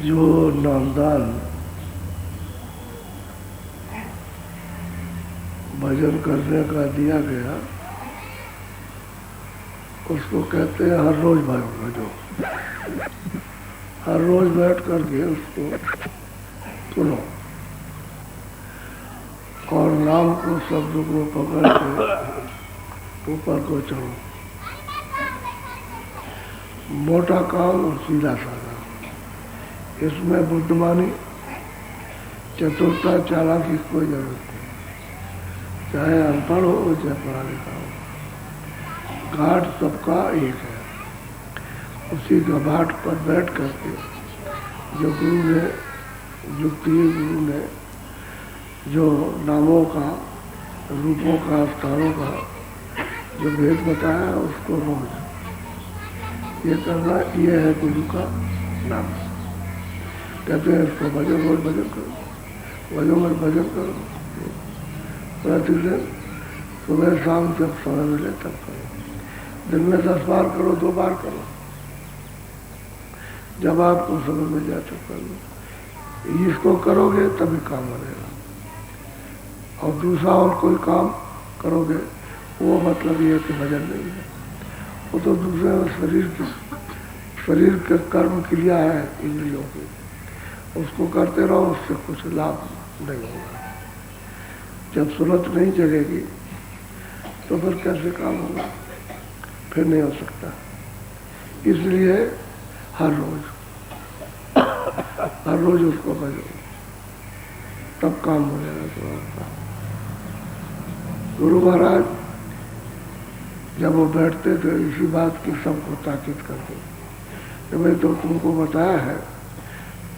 जो नामदान भजन करने का दिया गया उसको कहते हैं हर रोज भजो। हर रोज बैठ करके उसको सुनो और नाम को शब्द को पकड़ के ऊपर को चढ़ो। मोटा काम और सीधा साधा, इसमें बुद्धिमानी चतुरता चालाकी की कोई जरूरत नहीं। चाहे अनपढ़ हो चाहे पढ़ा लिखा हो, घाट सबका एक है। उसी का घाट पर बैठ करके जो गुरु ने युक्ति गुरु ने जो नामों का रूपों का स्थानों का जो भेद बताया उसको रोज ये करना, ये है गुरु का नाम। कहते हैं इसको भजन, रोज भजन करो, भजन में भजन करो। प्रतिदिन सुबह शाम जब समय मिले तब करो। दिन में 10 बार करो, 2 बार करो, जब आपको समय मिल जाए तब कर लो। इसको करोगे तभी काम बनेगा। और दूसरा और कोई काम करोगे वो मतलब ये कि भजन नहीं है, वो तो दूसरे शरीर के कर्म क्रिया है इंद्रियों की, उसको करते रहो, उससे कुछ लाभ नहीं होगा। जब सूरत नहीं जगेगी तो फिर कैसे काम होगा, फिर नहीं हो सकता। इसलिए हर रोज उसको भजो, तब काम हो जाएगा तुम्हारा। गुरु महाराज जब वो बैठते थे इसी बात की सबको ताकीद करते कि भाई तो तुमको बताया है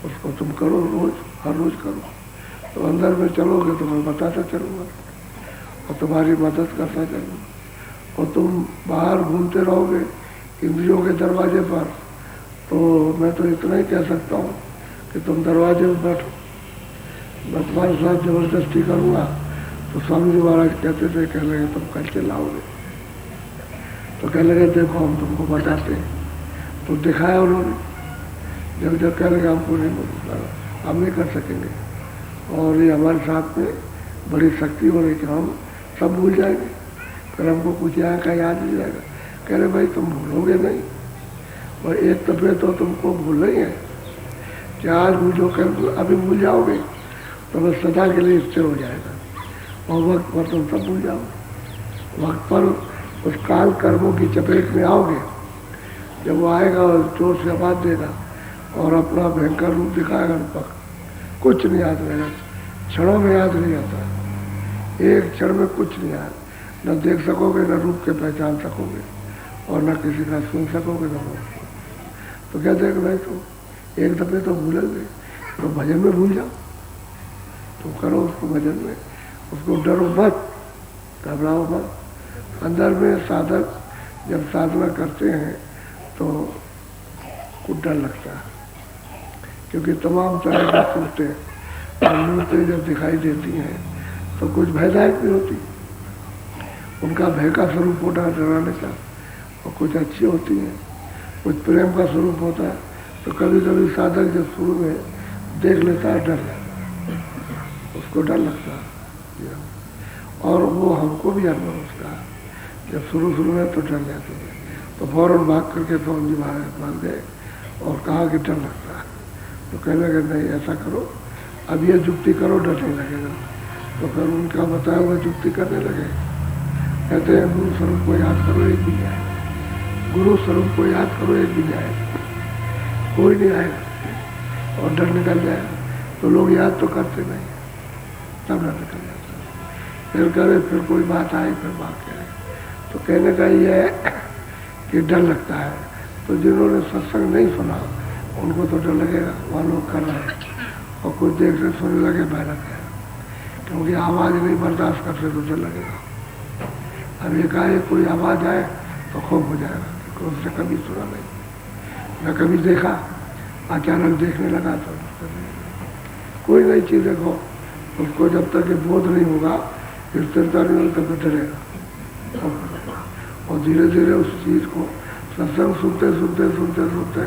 उसको तुम करो, रोज हर रोज करो। तो अंदर में चलोगे तो मैं बताता चलूँगा और तुम्हारी मदद करता चलूँगा। और तुम बाहर घूमते रहोगे इंद्रियों के दरवाजे पर, तो मैं तो इतना ही कह सकता हूँ कि तुम दरवाजे में बैठो। मैं तुम्हारे साथ जबरदस्ती करूँगा तो स्वामी जी महाराज कहते थे, कह लगे तुम कल चलाओगे, तो कह लगे देखो हम तुमको बताते हैं। तो दिखाया उन्होंने, जब कह लगे हमको नहीं, हम नहीं कर सकेंगे और ये हमारे साथ में बड़ी शक्ति हो रही कि हम सब भूल जाएंगे, फिर हमको कुछ यहाँ का याद नहीं जाएगा। कह रहे भाई तुम भूलोगे नहीं, और एक तबे तो तुमको भूल नहीं है कि आज भूलो कल अभी भूल जाओगे तो बस सदा के लिए स्थिर हो जाएगा और वक्त पर तुम सब भूल जाओगे। वक्त पर उस काल कर्मों की चपेट में आओगे, जब वो आएगा और जोर से आवाज देगा और अपना भयंकर रूप दिखाएगा, पक कुछ नहीं याद रहेगा। क्षणों में याद नहीं आता, एक क्षण में कुछ नहीं याद, न देख सकोगे न रूप के पहचान सकोगे और न किसी का सुन सकोगे न बोल सकोगे। तो कहते हैं कि भाई तुम एक दफे तो भूलोगे तो भजन में भूल जाओ, तो करो उसको भजन में, उसको डरो मत, घबराओ मत। अंदर में साधक जब साधना करते हैं तो कुछ डर लगता है, क्योंकि तमाम तरह की सूरतें और मूर्तें जब दिखाई देती हैं तो कुछ भयदायक भी होती, उनका भय का स्वरूप होता है डराने का, और कुछ अच्छी होती हैं, कुछ प्रेम का स्वरूप होता है। तो कभी कभी साधक जब शुरू में देख लेता है, डर लगता है, उसको डर लगता है। और वो हमको भी अनुभव उसका, जब शुरू में तो डर जाते हैं, तो फौरन भाग करके स्वामी जी महाराज मान गए और कहा कि डर लगता है। तो कहने लगे नहीं ऐसा करो, अब ये जुक्ति करो, डर नहीं लगेगा। तो फिर उनका बताया हुआ जुक्ति करने लगे। कहते हैं गुरु स्वरूप को याद करो एक भी आए, गुरु स्वरूप को याद करो एक भी आए, कोई नहीं आएगा और डर निकल जाएगा। तो लोग याद तो करते नहीं, तब डर निकल जाता है। फिर करे फिर कोई बात आए, फिर बात क्या है। तो कहने का ये है कि डर लगता है। तो जिन्होंने सत्संग नहीं सुना उनको तो डर लगेगा, वहाँ लोग कर रहे हैं और कुछ देर से सुनने लगे मेहनत है, क्योंकि आवाज़ नहीं बर्दाश्त करते तो डर लगेगा। अब एक आए कोई आवाज़ आए तो खूब हो जाएगा, क्योंकि उससे कभी सुना नहीं, मैं कभी देखा, अचानक देखने लगा तो कोई नई चीज़ देखो, उसको जब तक ये बोध नहीं होगा, स्थिरता नहीं होगी, तब डरेगा। और धीरे धीरे उस चीज़ को सत्संग सुनते सुनते सुनते सुनते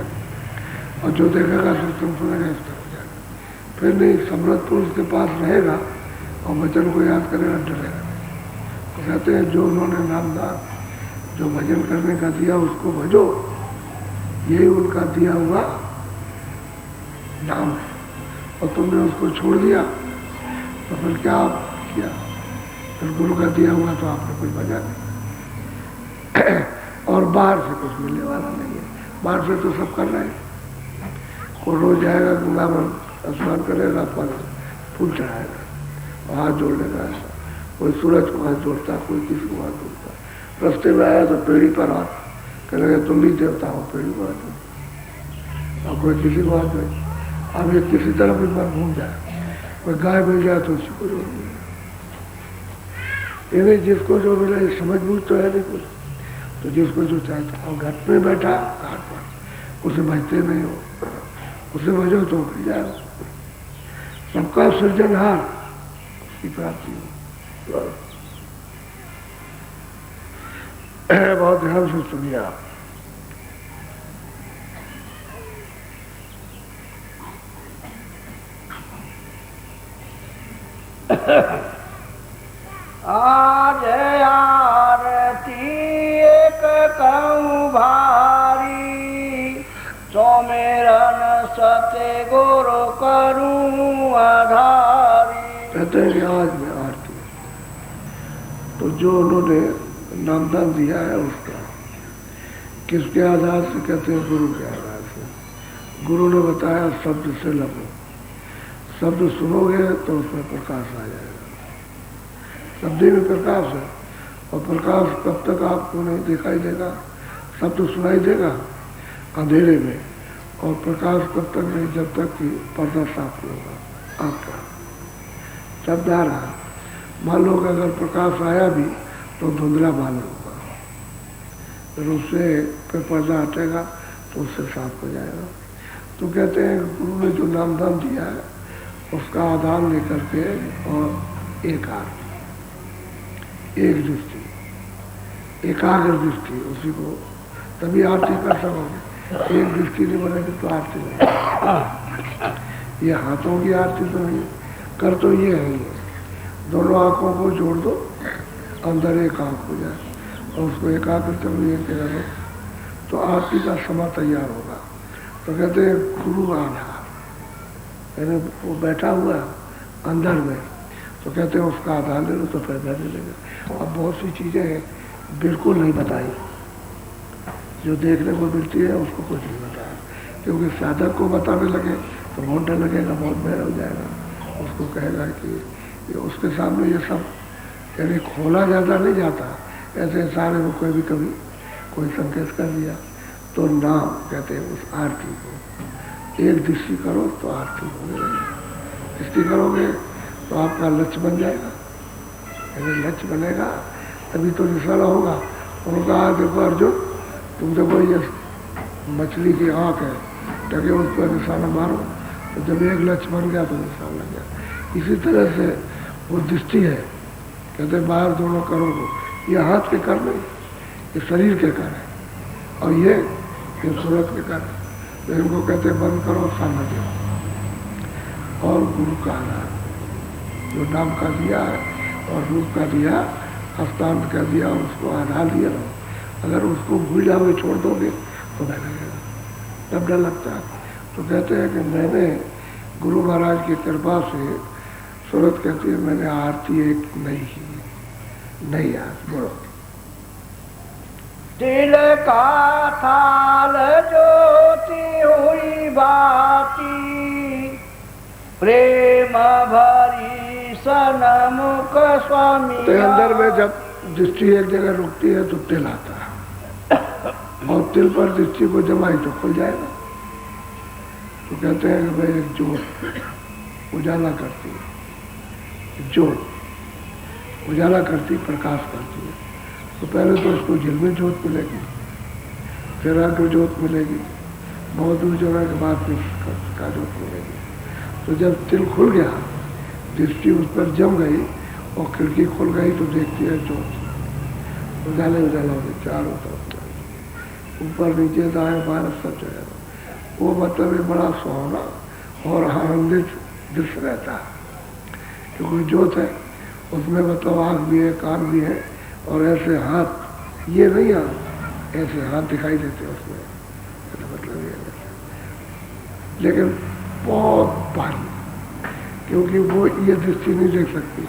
और जो देखेगा तो तुम सुनेगा इस तरह हो जाएगा। फिर नहीं, समृद्ध पुरुष के पास रहेगा और वचन को याद करेगा, डरेगा नहीं। तो कहते हैं जो उन्होंने नामदान, जो भजन करने का दिया उसको भजो, यही उनका दिया हुआ नाम है। और तुमने उसको छोड़ दिया तो फिर क्या किया? फिर गुरु का दिया हुआ तो आपने कुछ भजा नहीं। और बाहर से कुछ मिलने वाला नहीं है, बाहर से तो सब कर रहे हैं। कोई रोज जाएगा गंगा में स्नान करेगा, पर फूल चढ़ाएगा और हाथ जोड़ लेगा ऐसा। कोई सूरज को हाथ जोड़ता, कोई किसी को हाथ जोड़ता। रास्ते में आया तो पेड़ी पर हाथ कहेगा तुम भी देवता हो, पेड़ी को हाथ। और कोई किसी को हाथ जोड़े। अब ये किसी तरह भी मन घूम जाए, कोई गाय मिल जाए तो उसी को जोड़ दिया। इन्हें जिसको जो मिला ये समझ बूझ तो है नहीं कुछ, तो जिसको जो चाहता। और घाट में बैठा घाट पर, उसे भजते नहीं हो, उसे भजो तो मिल जाएगा। सबका सृजनहार उसकी प्राप्ति हो। बहुत ध्यान से सुनिए आप। आज आरती एक कहूँ भारी, सोमेरन सत्य गुरु करूँ आधारी। कहते हैं कि आज में आरती, तो जो उन्होंने नामदान दिया है उसका किसके आधार से? कहते हैं गुरु के आधार से। गुरु ने बताया शब्द से लगो, शब्द सुनोगे तो उसमें प्रकाश आ जाएगा। शब्द में प्रकाश है, और प्रकाश कब तक आपको नहीं दिखाई देगा? शब्द सुनाई देगा अंधेरे में, और प्रकाश कब तक नहीं? जब तक कि पर्दा साफ नहीं होगा आपका। शब्द आ रहा, मान लो अगर प्रकाश आया भी तो धुंधला मालूम होगा, फिर उससे फिर पर्दा हटेगा तो उससे साफ हो जाएगा। तो कहते हैं गुरु ने जो नामदान दिया है उसका आधार लेकर के, और एक दृष्टि, एकाग्र दृष्टि, उसी को तभी आरती कर सकोगे। एक दृष्टि नहीं बनेगी तो आरती नहीं। ये हाथों की आरती तो नहीं, कर तो ये है, ये दोनों आंखों को जोड़ दो, अंदर एक आंख हो जाए और उसको एकाग्र तभी करो तो आरती का समय तैयार होगा। तो कहते हैं गुरु आधार, यानी वो बैठा हुआ अंदर में, तो कहते हैं उसका आधार ले लो तो फायदा ले लेगा। अब बहुत सी चीज़ें बिल्कुल नहीं बताई, जो देखने को मिलती है उसको कुछ नहीं बताया, क्योंकि साधक को बताने लगे तो बहुत डर लगेगा, बहुत भय हो जाएगा। उसको कहेगा कि उसके सामने ये सब यानी खोला ज़्यादा नहीं जाता, ऐसे सारे में कोई भी कभी कोई संकेत कर दिया तो नाम कहते हैं उस आरती को। एक दृष्टि करो तो आरती होने लगेगी, दृष्टि करोगे तो आपका लक्ष्य बन जाएगा, यानी लक्ष्य बनेगा तभी तो निशाना होगा। उन्होंने कहा देखो अर्जुन, तुम देखो ये मछली की आँख है, टके उस पर निशाना मारो, तो जब एक लक्ष्य बन गया तो निशाना लग गया। इसी तरह से वो दृष्टि है, कहते बाहर दोनों करो को, ये हाथ के कर नहीं, ये शरीर के कर है, और ये सूरत के कर है। तो इनको कहते बंद करो, सामने देखो। और गुरु का आधार जो नाम का दिया है और रूप का दिया, हस्तांत का दिया, उसको आधार दिया। अगर उसको भूल जाओगे, छोड़ दोगे तो डर लगेगा, तब डर लगता है। तो कहते हैं कि मैंने गुरु महाराज की कृपा से, सूरत कहती है मैंने आरती एक नहीं की, नहीं यार बोलो। दिल का थाल ज्योति हुई बाती, प्रेम भरी सनमुख स्वामी। तो अंदर में जब दृष्टि एक जगह रुकती है तो तिल आता है, और तिल पर दृष्टि को जमाई तो खुल जाएगा। तो कहते हैं कि भाई एक जोत उजाला करती है, जोत उजाला करती, प्रकाश करती है। तो पहले तो उसको झिलमिल जोत मिलेगी, फिर अग्र जोत मिलेगी, बहुत दूर जाने के बाद फिर का जोत मिलेगी। तो जब तिल खुल गया, दृष्टि उस पर जम गई और खिड़की खुल गई तो देखती है जोत उजाले उजाला हो गए चारों तरफ, ऊपर नीचे दाएं बाएं सब जगह। वो मतलब एक बड़ा सुहावना और आनंदित दृश्य रहता है। क्योंकि ज्योत है उसमें मतलब आँख भी है, कान भी है, और ऐसे हाथ, ये नहीं हाथ, ऐसे हाथ दिखाई देते हैं उसमें, मतलब ये है। लेकिन बहुत भारी, क्योंकि वो ये दृष्टि नहीं देख सकती,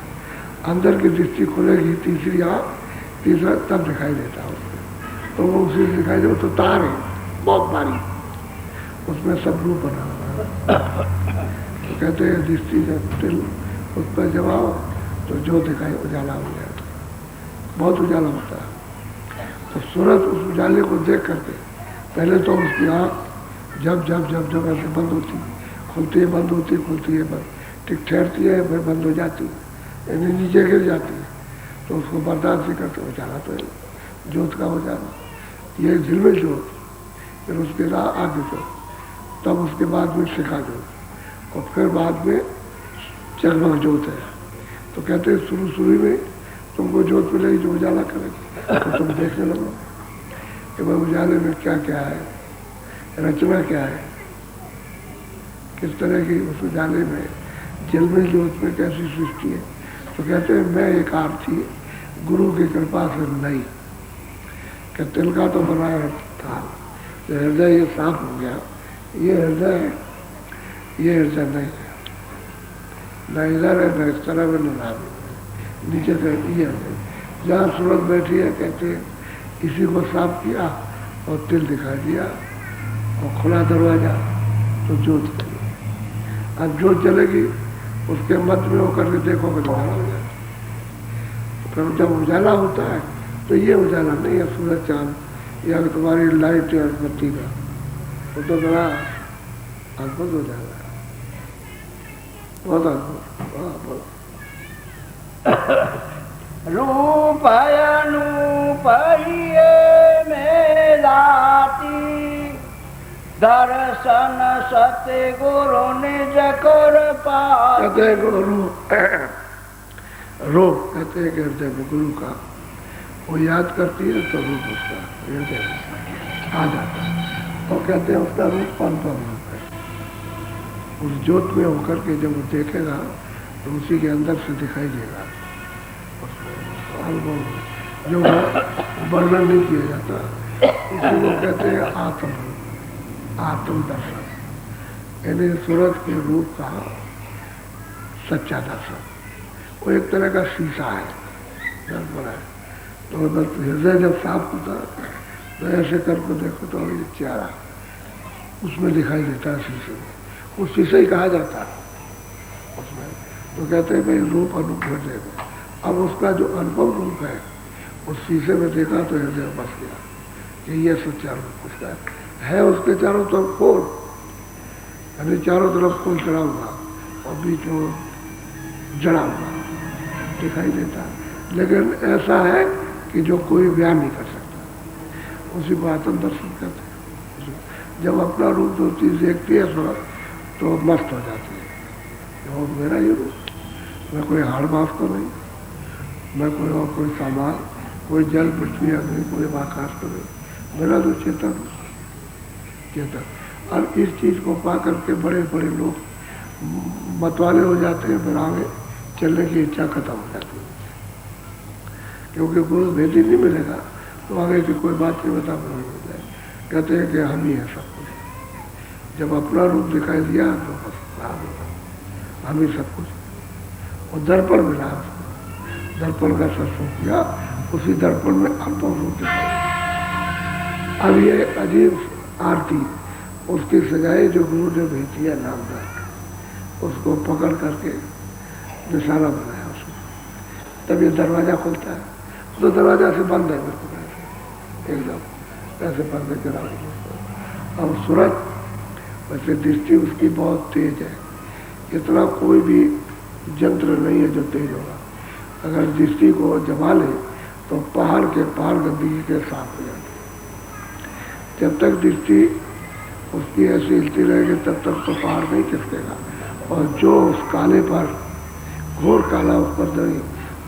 अंदर की दृष्टि खुलेगी, तीसरी आँख, तीसरा तब दिखाई देता है उसमें। तो वो उसी से दिखाई दे, तो तार है बहुत भारी, उसमें सब रूप बना हुआ है। तो कहते हैं दृष्टि जब तिल उस पर जमाओ तो जो दिखाई उजाला हो जाता है, बहुत उजाला होता है। तो सूरज उस उजाले को देख करके पहले तो उसकी आँख जब जब जब जब ऐसे बंद होती, खुलती है बंद होती, खुलती है बंद, ठीक ठहरती है, फिर बंद हो जाती है, यानी नीचे गिर जाती है। तो उसको बर्दाश्त नहीं करते, उजाला तो ज्योत का उजाला, ये झिलमिल ज्योत, फिर उसके आगे से, तब उसके बाद में शिखा ज्योत, और फिर बाद में चरमक ज्योत है। तो कहते हैं शुरू में तुमको ज्योत मिलेगी जो उजाला करेगी, तो तुम देखने लगो कि भाई उजाले में क्या क्या है, रचना क्या है, किस तरह की उस उजाले में झिलमिल ज्योत में कैसी सृष्टि है। तो कहते हैं मैं एक आरती गुरु की कृपा से नहीं, कि तिल का तो बनाया था, हृदय ये साफ हो गया, ये हृदय है, ये हृदय नहीं है, न इधर है न इस तरह में न नीचे से ये है। जहाँ सूरत बैठी है कहते हैं इसी को साफ किया और तिल दिखा दिया और खुला दरवाजा, तो ज्योत चली। अब ज्योत चलेगी उसके मध्य में होकर के देखोगे तो उजाला हो जाए। फिर जब उजाला होता है तो ये उजाला नहीं है सूरज चांद या तुम्हारी लाइट या बत्ती का, वो तो बड़ा अद्भुत उजाला है, बहुत अद्भुत। रूप अनूप मेलाती, दर्शन सत्य गुरु निज कर पाती। कहते हैं रूप कहते हैं कि हृदय में गुरु का वो याद करती है तो रूप उसका हृदय आ जाता है, और कहते हैं उसका रूप अनुपम रूप है। उस ज्योत में होकर के जब वो देखेगा तो उसी के अंदर से दिखाई देगा, अनुभव जो वर्णन नहीं किया जाता, इसी को कहते हैं आत्म दर्शन, यानी सूरज के रूप का सच्चा दर्शन। वो एक तरह का शीशा है, दर्पण है। तो हृदय जब साफ होता है तो ऐसे करके देखो तो ये चेहरा उसमें दिखाई देता है शीशे में, वो शीशे ही कहा जाता है उसमें। तो कहते हैं भाई रूप अनूप हृदय में। अब उसका जो अनुपम रूप है उस शीशे में देखा तो हृदय बस गया कि ये सच्चा रूप उसका है। उसके चारों तरफ खोल, यानी चारों तरफ खोल चढ़ा हुआ और बीच में जड़ा हुआ दिखाई देता है, लेकिन ऐसा है कि जो कोई व्यायाम नहीं कर सकता, उसी को आत्म दर्शन कहते हैं। जब अपना रूप जो चीज़ देखती है तो मस्त हो जाती है, वो मेरा ये रूप, मैं कोई हाड़ माफ तो नहीं, मैं कोई और कोई सामान, कोई जल पृथ्वी अग्नि, कोई आकाश तो नहीं, मेरा तो चेतन चेतन। और इस चीज़ को पा करके बड़े बड़े लोग मतवाले हो जाते हैं, फिर आगे चलने की इच्छा खत्म हो जाती है, क्योंकि गुरु भेदी नहीं मिलेगा तो आगे की कोई बात नहीं बता पाएंगे। कहते हैं कि हम ही है सब कुछ। जब अपना रूप दिखाई दिया तो बस हम ही सब कुछ। और दर्पण मिला उसको, दर्पण का दर्शन किया, उसी दर्पण में अनुपम रूप दिखाई। अब ये अजीब आरती उसकी सजाई जो गुरु ने भेजी है नामदार, उसको पकड़ करके निशाना बनाया उसको, तब ये दरवाजा खुलता है। तो दरवाजा से बंद है बिल्कुल ऐसे, एकदम ऐसे बंद करा। अब सूरज वैसे दृष्टि उसकी बहुत तेज है, इतना कोई भी यंत्र नहीं है जो तेज होगा। अगर दृष्टि को जमा ले तो पहाड़ के पहाड़ गंदगी के साफ हो जाते। जब तक दृष्टि उसकी ऐसी हिलती रहेगी तब तक तो पहाड़ नहीं चिपकेगा, और जो उस काले पर घोर काला उस पर दे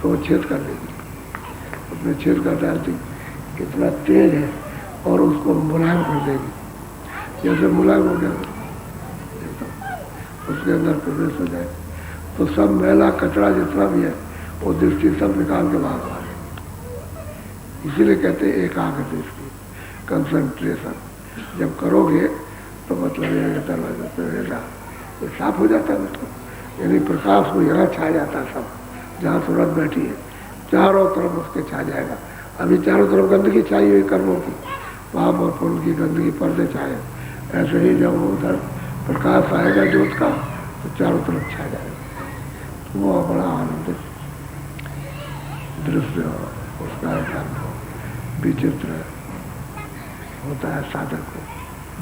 तो वो छेद कर देगी, उसमें छेद कर डालती, कितना तेज है, और उसको मुलायम कर देगी। जैसे मुलायम हो गया उसके अंदर प्रवेश हो जाए तो सब मैला कचरा जितना भी है वो दृष्टि सब निकाल के बाहर आ गए। इसीलिए कहते हैं एकाग्र दृष्टि, कंसंट्रेशन जब करोगे तो मतलब ये दरवाजा पे रहेगा ये साफ हो जाता है मतलब, यानी प्रकाश को यहाँ छा जाता है सब, जहाँ सूरत बैठी है चारों तरफ उसके छा जाएगा। अभी चारों तरफ गंदगी छाई हुई कर्मों की, पाप और पुण्य की गंदगी पर्दे छाए, ऐसे ही जब उधर प्रकाश आएगा ज्योत का तो चारों तरफ छा जाएगा। तो वो बड़ा आनंदित दृश्य उसका विचित्र होता है साधक को।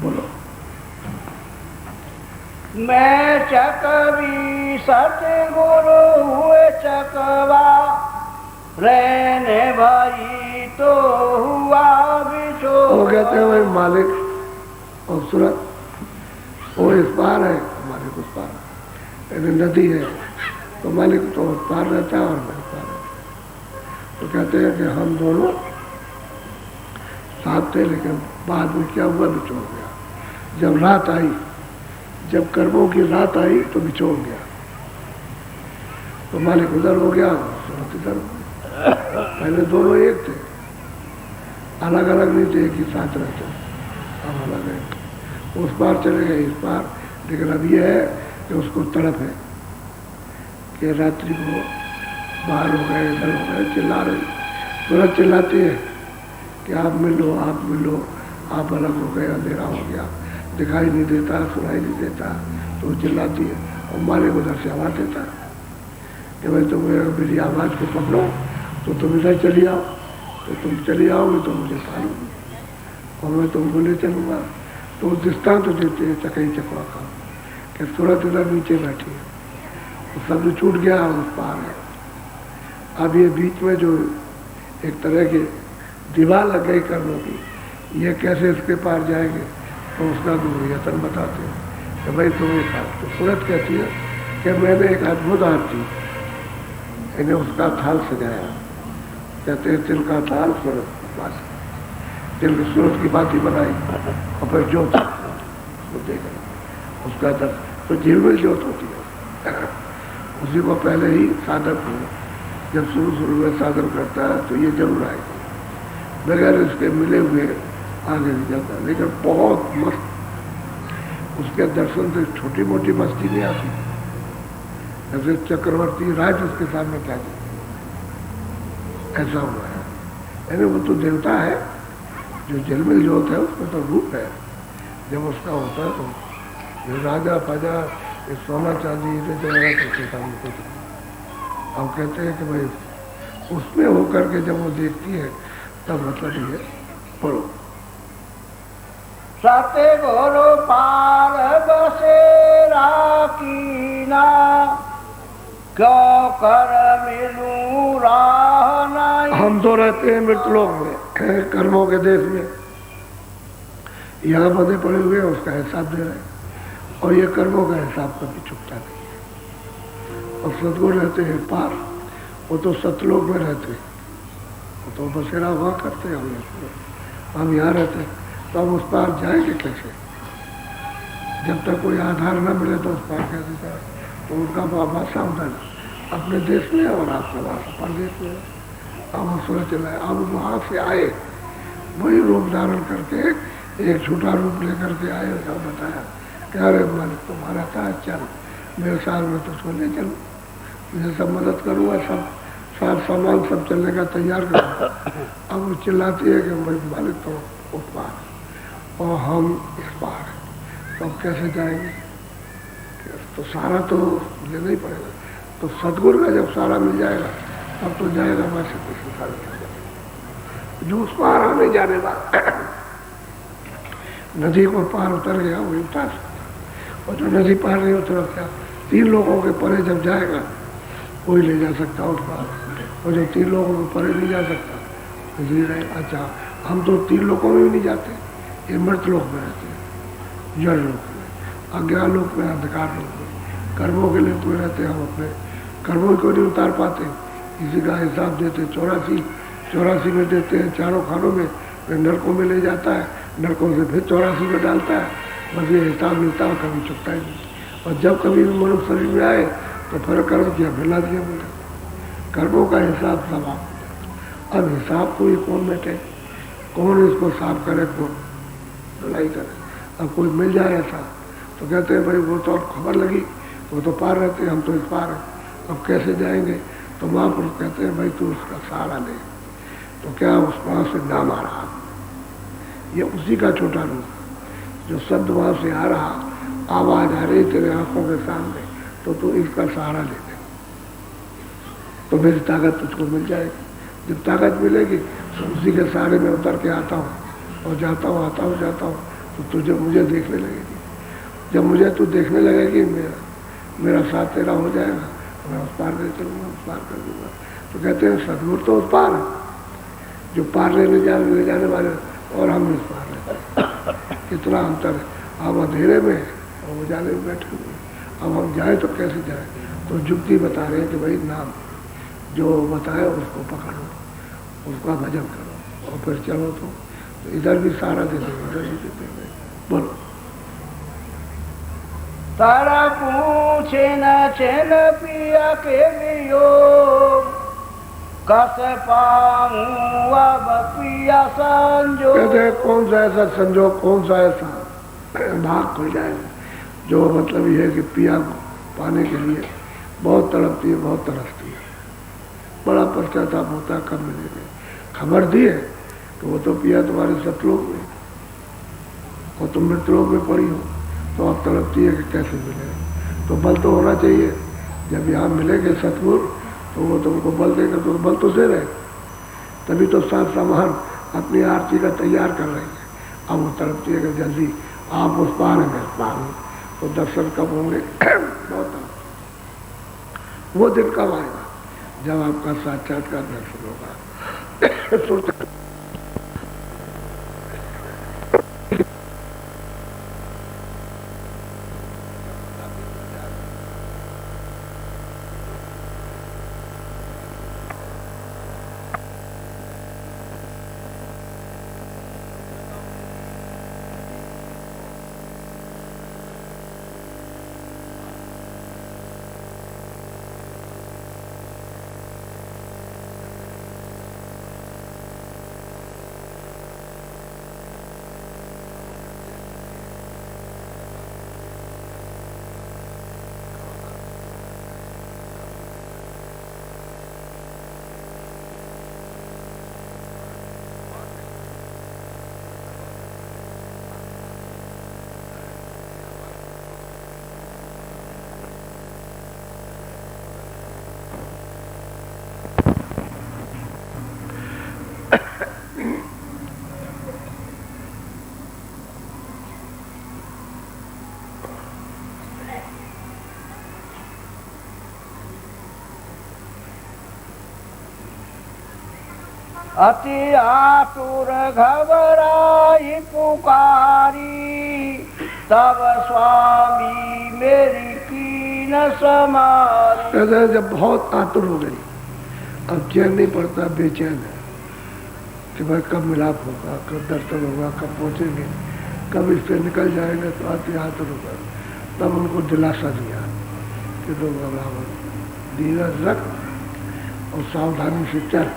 बोलो मैं चकवी सतगुरु हुए चकवा, रहने भाई तो हुआ बिछोड़ा। वो कहते हैं भाई मालिक और सूरत वो इस पार है, मालिक उस पार है, यानी नदी है तो मालिक तो उस पार रहता है और मैं इस पार रहता। तो कहते हैं कि हम दोनों साथ थे लेकिन बाद में क्या हुआ, बिछोड़ गया। जब रात आई, जब कर्मों की रात आई तो बिछोड़ गया, तो मालिक उधर हो गया सूरत इधर हो गया। पहले दोनों एक थे, अलग अलग नहीं थे, एक ही साथ रहते, अब अलग है। उस पार चले गए इस पार, लेकिन अब यह है कि उसको तड़प है कि रात्रि को बाहर हो गए इधर हो गए, चिल्ला रही सूरत चिल्लाती है कि आप मिलो आप मिलो, आप अलग हो गए, अंधेरा हो गया, दिखाई नहीं देता सुनाई नहीं देता, तो वो चिल्लाती है और मालिक उधर से आवाज़ देता है कि भाई तुम मेरी आवाज़ को पकड़ो तो तुम इधर चली आओ, तो तुम चली आओगे तो मुझे पालूंगी और मैं तुमको ले चलूँगा। तो वो दृष्टांत तो देते हैं चकई चकवा का कि सूरत इधर नीचे बैठी है, तो शब्द छूट गया उस पार है। अब ये बीच में जो एक तरह की दीवार लग गई कर्मों की, ये कैसे इसके पार जाएंगे, तो उसका गुरु यतन बताते हैं कि भाई तुम एक हाथ, तो सूरत कहती है कि मैंने एक अद्भुत आरती इन्हें उसका थाल सजाया, कहते हैं तिल का थाल सूरत बात, तिल की सूरत की बात ही बनाई और फिर ज्योत उसको देखा, उसका दर तो झिलमिल ज्योत होती है। उसी को पहले ही साधक जब शुरू में साधन करता है तो ये जरूर आएगा, बगैर इसके मिले हुए आगे नहीं जाता। लेकिन बहुत मस्त उसके दर्शन से छोटी मोटी मस्ती नहीं आती, जैसे चक्रवर्ती राज उसके सामने क्या ऐसा हुआ है। यानी वो तो देवता है, जो जलमिल ज्योत है उसमें तो रूप है, जब उसका होता है तो ये राजा फाजा ये सोना चांदी उसके सामने कुछ। हम कहते हैं कि भाई उसमें होकर के जब वो देखती है तब मतलब ये पढ़ो सत्य गुरु पार बसेरा कीना, क्यों कर मिलूं राह नहीं। हम तो रहते हैं मृतलोक में, कर्मों के देश में, यहाँ बंधे पड़े हुए हैं, उसका हिसाब दे रहे हैं और ये कर्मों का हिसाब कभी चुकता नहीं है। और सदगुरु रहते हैं पार, वो तो सतलोक में रहते हैं, वो तो बसेरा हुआ करते हैं। हम यहाँ रहते हैं तो हम उस पार जाएंगे कैसे, जब तक कोई आधार न मिले तो उस पार कैसे जाए। तो उनका भाषा उधर अपने देश में और आपका भाषा परदेश में। अब सूरज चलाए, अब वहाँ से आए वही रूप धारण करके एक छोटा रूप लेकर के आए और बताया कि अरे मालिक तुम्हारा था, चल मेरे साल में तुझको ले चलो, मुझे सब मदद करूँगा, सब सामान सब चलने का तैयार करूँगा। अब वो चिल्लाती है कि भाई मालिक तो उस पार और हम इस पार, तो अब कैसे जाएंगे, तो सारा तो लेना ही पड़ेगा। तो सदगुरु का जब सारा मिल जाएगा तब तो जाएगा, वैसे किसी साल मिल जाएगा। जो उसको आराम नहीं जाने वाला नदी को पार उतर गया वही उतार सकता, और जो नदी पार नहीं उतर क्या 3 लोगों के परे जब जाएगा कोई ले जा सकता उस पार, और जो 3 लोगों के परे नहीं जा सकता तो जी रहे। अच्छा हम तो 3 लोगों में भी नहीं जाते, ये मृत लोक में रहते हैं, जड़ लोक में, अज्ञान लोक में, अंधकार लोक में, कर्मों के लिए कोई रहते। हम अपने कर्मों को नहीं उतार पाते, किसी का हिसाब देते 84 में देते हैं, चारों खानों में, फिर नरकों में ले जाता है, नरकों से फिर 84 में डालता है, बस ये हिसाब मिलता है, कभी चुकता ही नहीं। और जब कभी भी मनुष्य शरीर में आए तो फिर कर्म किया, मिला दिया मुझे, कर्मों का हिसाब सब आप। अब हिसाब को ही कौन बैठे, कौन इसको साफ करे, कौन धुलाई करे। अब कोई मिल जाए ऐसा तो कहते हैं भाई वो तो अब खबर लगी, वो तो पार रहते हैं, हम तो इस पार हैं, अब कैसे जाएंगे। तो महापुरुष कहते हैं भाई तू उसका सहारा ले। तो क्या उस वहाँ से नाम आ रहा, ये उसी का छोटा रूप, जो शब्द वहाँ से आ रहा, आवाज आ रही तेरे आंखों के सामने, तो तू इसका सहारा ले ले, तो मेरी ताकत तुझको मिल जाएगी। जब ताकत मिलेगी तो उसी के सहारे में उतर के आता हूँ और जाता हूँ, आता हूँ, जाता हूँ, तो तुझे मुझे देखने लगेगी। जब मुझे तू देखने लगेगी, मेरा साथ तेरा हो जाएगा, मैं उस पार ले चलूँगा, उस पार कर दूँगा। तो कहते हैं सदगुरु तो उस पार है, जो पार ले जाने वाले, और हम इस पार है। कितना अंतर है, हम अंधेरे में और उजाले में बैठे हुए। अब हम जाए तो कैसे जाए, तो जुक्ति बता रहे हैं कि भाई नाम जो बताए उसको पकड़ो, उसका भजन करो और फिर चलो। तो इधर भी सहारा दे देंगे, उधर भी दे देंगे। बोलो। तारा पूछे न चैन पिया के वियोग, कस पाऊँ अब पिया संजोग। कहते हैं कौन सा ऐसा संजोग, कौन सा ऐसा भाग खुल जाएगा, जो मतलब ये है कि पिया को पाने के लिए बहुत तड़पती है, बहुत तरसती है, बड़ा पश्चाताप होता है, कब मिलेंगे। खबर दी है कि वो तो पिया तुम्हारे सतलोक में और तुम मृतलोक में पड़ी हो, तो अब तड़पती है कि कैसे मिले। तो बल तो होना चाहिए, जब यहाँ मिलेंगे सतगुरु तो वो तुमको बल देगा, तो बल तो दे रहे, तभी तो सात सामान अपनी आरती का तैयार कर रही है। अब वो तड़पती है कि जल्दी आप उस पार है, मैं उस पार हूँ, तो दर्शन कब होंगे। बहुत वो दिन कब आएगा जब आपका साक्षात्कार दर्शन होगा। अति आतुर घबराई पुकारी, तब स्वामी मेरी कीन समारी। कहते जब बहुत आतुर हो गई, अब चैन नहीं पड़ता, बेचैन है कि भाई कब मिलाप होगा, कब दर्शन होगा, कब पहुँचेंगे, कब इससे निकल जाएंगे। तो अति आतुर होगा, तब उनको दिलासा दिया कि तो रावण धीरज रख और सावधानी से चल,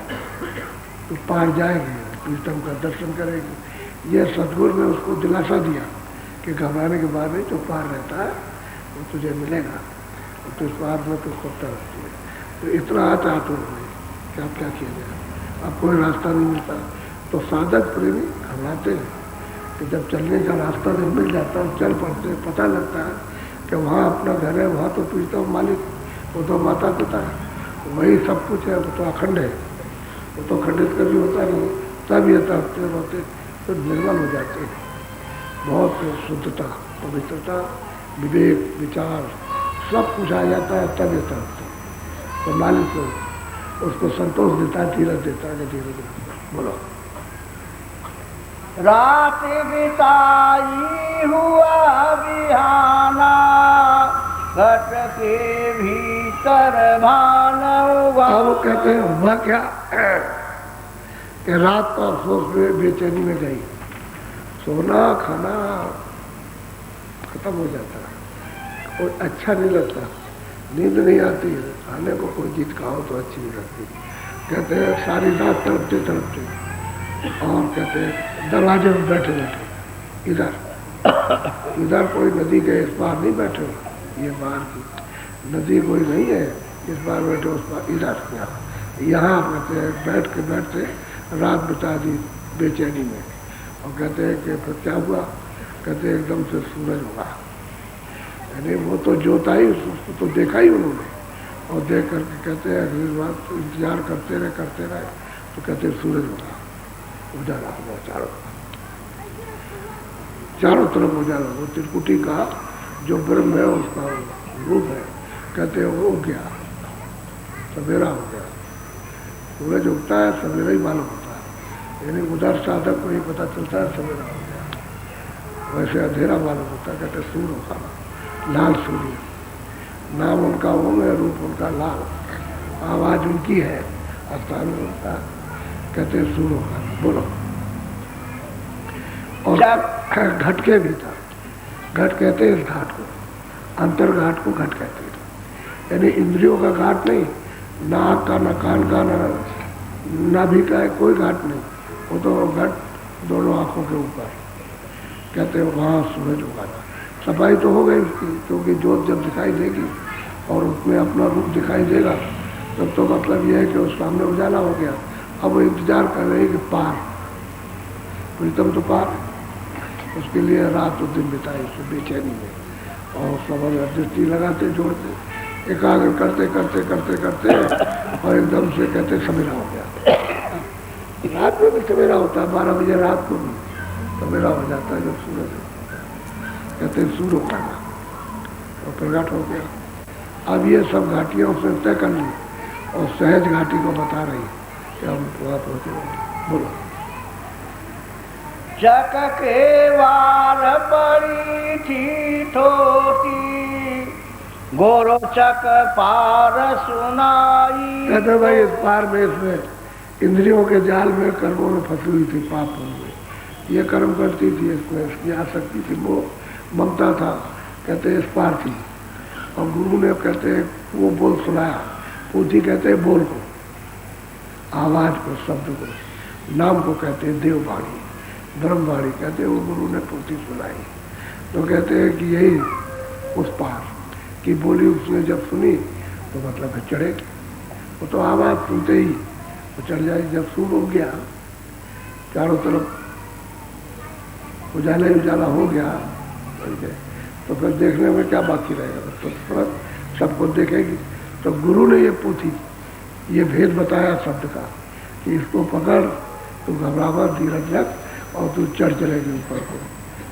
तो पार जाएंगे, प्रीतम का दर्शन करेंगे। यह सदगुरु ने उसको दिलासा दिया कि घबराने के बाद नहीं, जो पार रहता है वो तुझे मिलेगा, और तो इस पार में तो खुद तरसती है। तो इतना आता हो गई कि अब क्या किया जाए, अब कोई रास्ता नहीं मिलता। तो साधक प्रेमी घबराते हैं कि जब चलने का रास्ता जब मिल जाता है, चल पड़ते, पता लगता है कि वहाँ अपना घर है, वहाँ तो प्रीतम मालिक, वो तो माता पिता है, वही सब कुछ है, वो तो अखंड है, वो तो खंडित कभी होता नहीं। तब ये तरफते रहते तो निर्मल हो जाते हैं, बहुत शुद्धता, पवित्रता, विवेक, विचार सब कुछ आ जाता है, तब ये तरफते। तो मालिक को उसको संतोष देता है, धीरज देता है, धीरे धीरे। बोलो। रात बिताई हुआ बिहाना, घट के भीतर भान हुआ। वो कहते हैं हुआ क्या कि रात का अफसोस में बेचैनी में गई, सोना खाना खत्म हो जाता है, कोई अच्छा नहीं लगता, नींद नहीं आती है, खाने को कोई चीज खाओ तो अच्छी नहीं लगती। कहते हैं सारी रात तड़पते तड़पते, और कहते हैं दरवाजे में बैठे बैठे इधर कोई नदी के इस पार नहीं बैठे, ये बाहर की नदी कोई नहीं है, इस बार बैठे उस पार, इधर यहाँ कहते हैं बैठ के बैठते रात बिता दी बेचैनी में। और कहते हैं कि फिर क्या हुआ, कहते हैं एकदम से सूरज हुआ, यानी वो तो जोता ही, उसको तो देखा ही उन्होंने, और देख करके कहते हैं अगली बार तो इंतजार करते रहे तो कहते हैं सूरज हुआ, उजाला हुआ चारों तरफ उजाला हुआ। त्रिकुटी का जो ब्रह्म है उसका रूप है, कहते हैं वो उग गया, सवेरा हो गया। सूरज उगता है सवेरा ही मालूम होता है, यानी उधर साधक को ही पता चलता है सवेरा हो गया, वैसे अंधेरा मालूम होता है। कहते सूर्य होगा, लाल सूर्य, नाम उनका ओम है, रूप उनका लाल, आवाज उनकी है, स्थान उनका, कहते सूर्य होगा। बोलो। और घट के भीतर, घट कहते हैं इस घाट को, अंतर घाट को घट कहते हैं, यानी इंद्रियों का घाट नहीं, नाक का, न कान का, न नाभि का है, कोई घाट नहीं, वो तो घट दोनों आंखों के ऊपर, कहते हैं वहाँ सूरज होगा। सफाई तो हो गई उसकी, क्योंकि ज्योत जब दिखाई देगी और उसमें अपना रूप दिखाई देगा तब तो मतलब यह है कि उस सामने उजाला हो गया। अब वो इंतजार कर रहे हैं कि पार, प्रीतम तो पार, उसके लिए रात और दिन बिताई उसको बेचैनी में, और सब दृष्टि लगाते जोड़ते एकाग्र करते करते करते करते और एकदम से कहते सवेरा हो गया। रात में भी सवेरा होता है, 12 बजे रात को भी सवेरा हो जाता है जब सूरज, कहते हैं सूर्य उठा और प्रकट हो गया। अब ये सब घाटियां उसने तय कर ली और सहज घाटी को बता रही कि हम वहाँ पहुँचे। बोलो। चक के वार बड़ी थी ठोटी, गोरो चक पार सुनाई। कहते भाई इस पार में, इसमें इंद्रियों के जाल में कर्मों में फंसी हुई थी, पापों में, ये कर्म करती थी, इसमें इसकी आसक्ति थी, वो ममता था, कहते इस पार थी। और गुरु ने कहते वो बोल सुनाया, पूछी कहते बोल को, आवाज को, शब्द को, नाम को कहते हैं देववाणी, ब्रह्मवाणी, कहते वो गुरु ने पूछी सुनाई। तो कहते हैं कि यही उस पार की बोली उसने जब सुनी तो मतलब कि चढ़े, वो तो आवाज सुनते ही वो चढ़ जाए। जब सूर्य उग गया, चारों तरफ उजाला उजाला हो गया, तो फिर देखने में क्या बाकी रहेगा, तो तुरंत सबको देखेगी। तो गुरु ने ये पूछी, ये भेद बताया शब्द का कि इसको पकड़, तू घबरावा, धीरज रख और तू चढ़ चलेगी ऊपर को।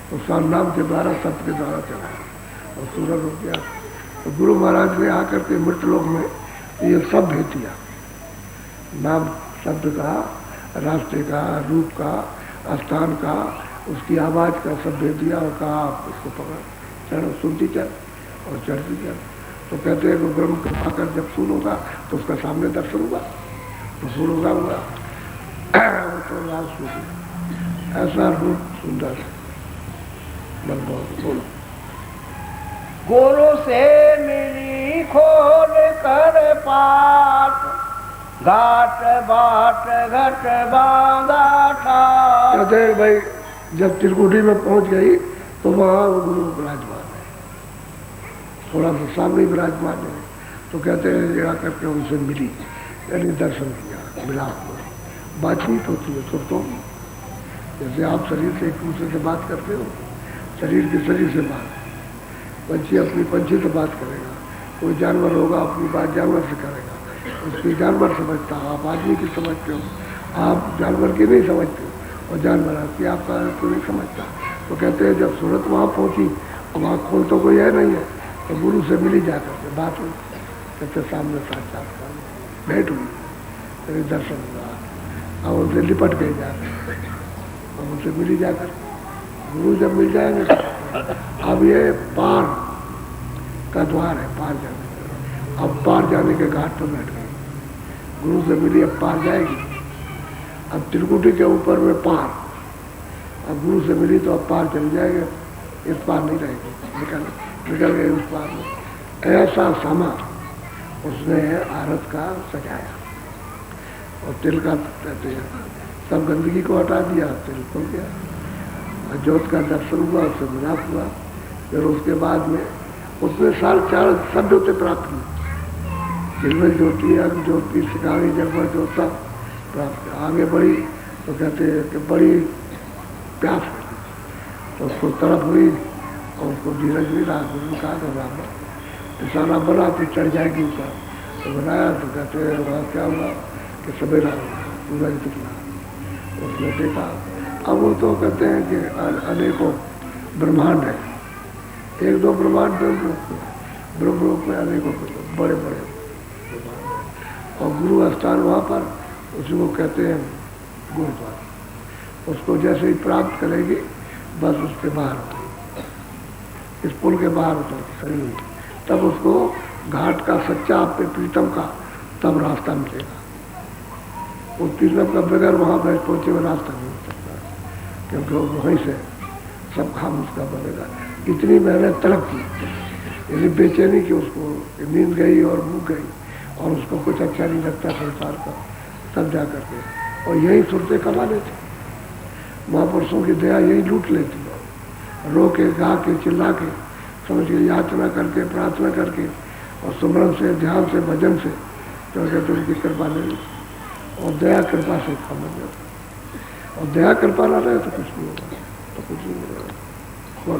तो साल नाम के द्वारा, शब्द के द्वारा चलाया और सूरज हो गया। तो गुरु महाराज ने आकर के मृत लोक में ये सब भेज दिया, नाम शब्द का, रास्ते का, रूप का, स्थान का, उसकी आवाज़ का सब भेज दिया और कहा आप इसको पकड़, चढ़ो, सुनती चल और चढ़ती चल। तो कहते हैं कि ब्रह्म कृपा कर जब सूर्य होगा तो उसका सामने दर्शन होगा, तो सूर्य होगा वो तो लाल सूर्य, ऐसा रूप सुंदर बोलो। गुरु से मिली खोल कर पात, घाट बाट घट बांधा था। कहते हैं भाई जब त्रिकुटी में पहुंच गई तो वहाँ वो गुरु विराजमान है, थोड़ा सा सामने विराजमान है। तो कहते हैं जगा करके उनसे मिली, यानी दर्शन किया, मिलाप में बातचीत होती है सुरतों की, जैसे आप शरीर से एक दूसरे से बात करते हो, शरीर के शरीर से बात, पंछी अपनी पंछी से बात करेगा, कोई जानवर होगा अपनी बात जानवर से करेगा, उसकी जानवर समझता, आप आदमी की समझते हो, आप जानवर की नहीं समझते हो, और जानवर आपकी आपका तो नहीं समझता। तो कहते हैं जब सूरत वहाँ पहुँची और वहाँ खोल तो कोई है नहीं है, तो गुरु से मिली जाकर के बात हुई, कहते सामने साक्षात्कार भेंट हुई, तेरे दर्शन हुआ, और उनसे लिपट गए जाकर और उनसे मिली जाकर। गुरु जब मिल जाएंगे अब ये पार का द्वार है, पार जाने, अब पार जाने के घाट पर बैठ गए, गुरु से मिली, अब पार जाएगी। अब त्रिकुटी के ऊपर में पार, अब गुरु से मिली तो अब पार चल जाएंगे, इस पार नहीं रहेगी, निकल गए उस पार में। ऐसा समा उसने आरत का सजाया और तिल का कहते हैं सब गंदगी को हटा दिया, तिल खुल गया और ज्योत का दर्शन हुआ, उससे मिलाप हुआ। फिर उसके बाद में उसने 4.5 सब ज्योति प्राप्त की, जिनमें ज्योति अग्नि ज्योति शिकारी जगमग ज्योता प्राप्त। आगे बढ़ी तो कहते हैं कि बड़ी प्यास लगी तो उसको तरफ हुई और उसको धीरज मिला। गुरु कहा था रामा निशाना बना फिर चढ़ जाएगी ऊपर, तो बनाया तो कहते हैं वहाँ क्या हुआ कि सवेरा सूरज निकला, उसने देखा। अब वो तो कहते हैं कि अनेकों ब्रह्मांड है, 1-2 ब्रह्मांड ब्रह्मलोक में अनेकों बड़े बड़े ब्रह्मांड है। और गुरु स्थान वहाँ पर उसी को कहते हैं गुरुद्वारा। उसको जैसे ही प्राप्त करेगी बस उसके बाहर होगी, इस पुल के बाहर उतर सही हुई, तब उसको घाट का सच्चा अपने प्रीतम का तब रास्ता मिलेगा। वो प्रीतम का बगैर वहाँ बैठ पहुँचे हुए रास्ता नहीं हो सकता, क्योंकि वहीं से सब काम उसका बनेगा। इतनी मेहनत तड़प की, यदि बेचैनी कि उसको नींद गई और भूख गई और उसको कुछ अच्छा नहीं लगता संसार का, तब जा करके और यही सुरते कमा लेते। महापुरुषों की दया यही लूट लेती है, रो के गा के चिल्ला के समझ के याचना करके प्रार्थना करके और सुमरन से ध्यान से भजन से जो कहते उनकी कृपा ले ली और दया कृपा से काम बन जाता। और दया कृपा ना रहे तो कुछ नहीं होगा, तो कुछ नहीं होगा।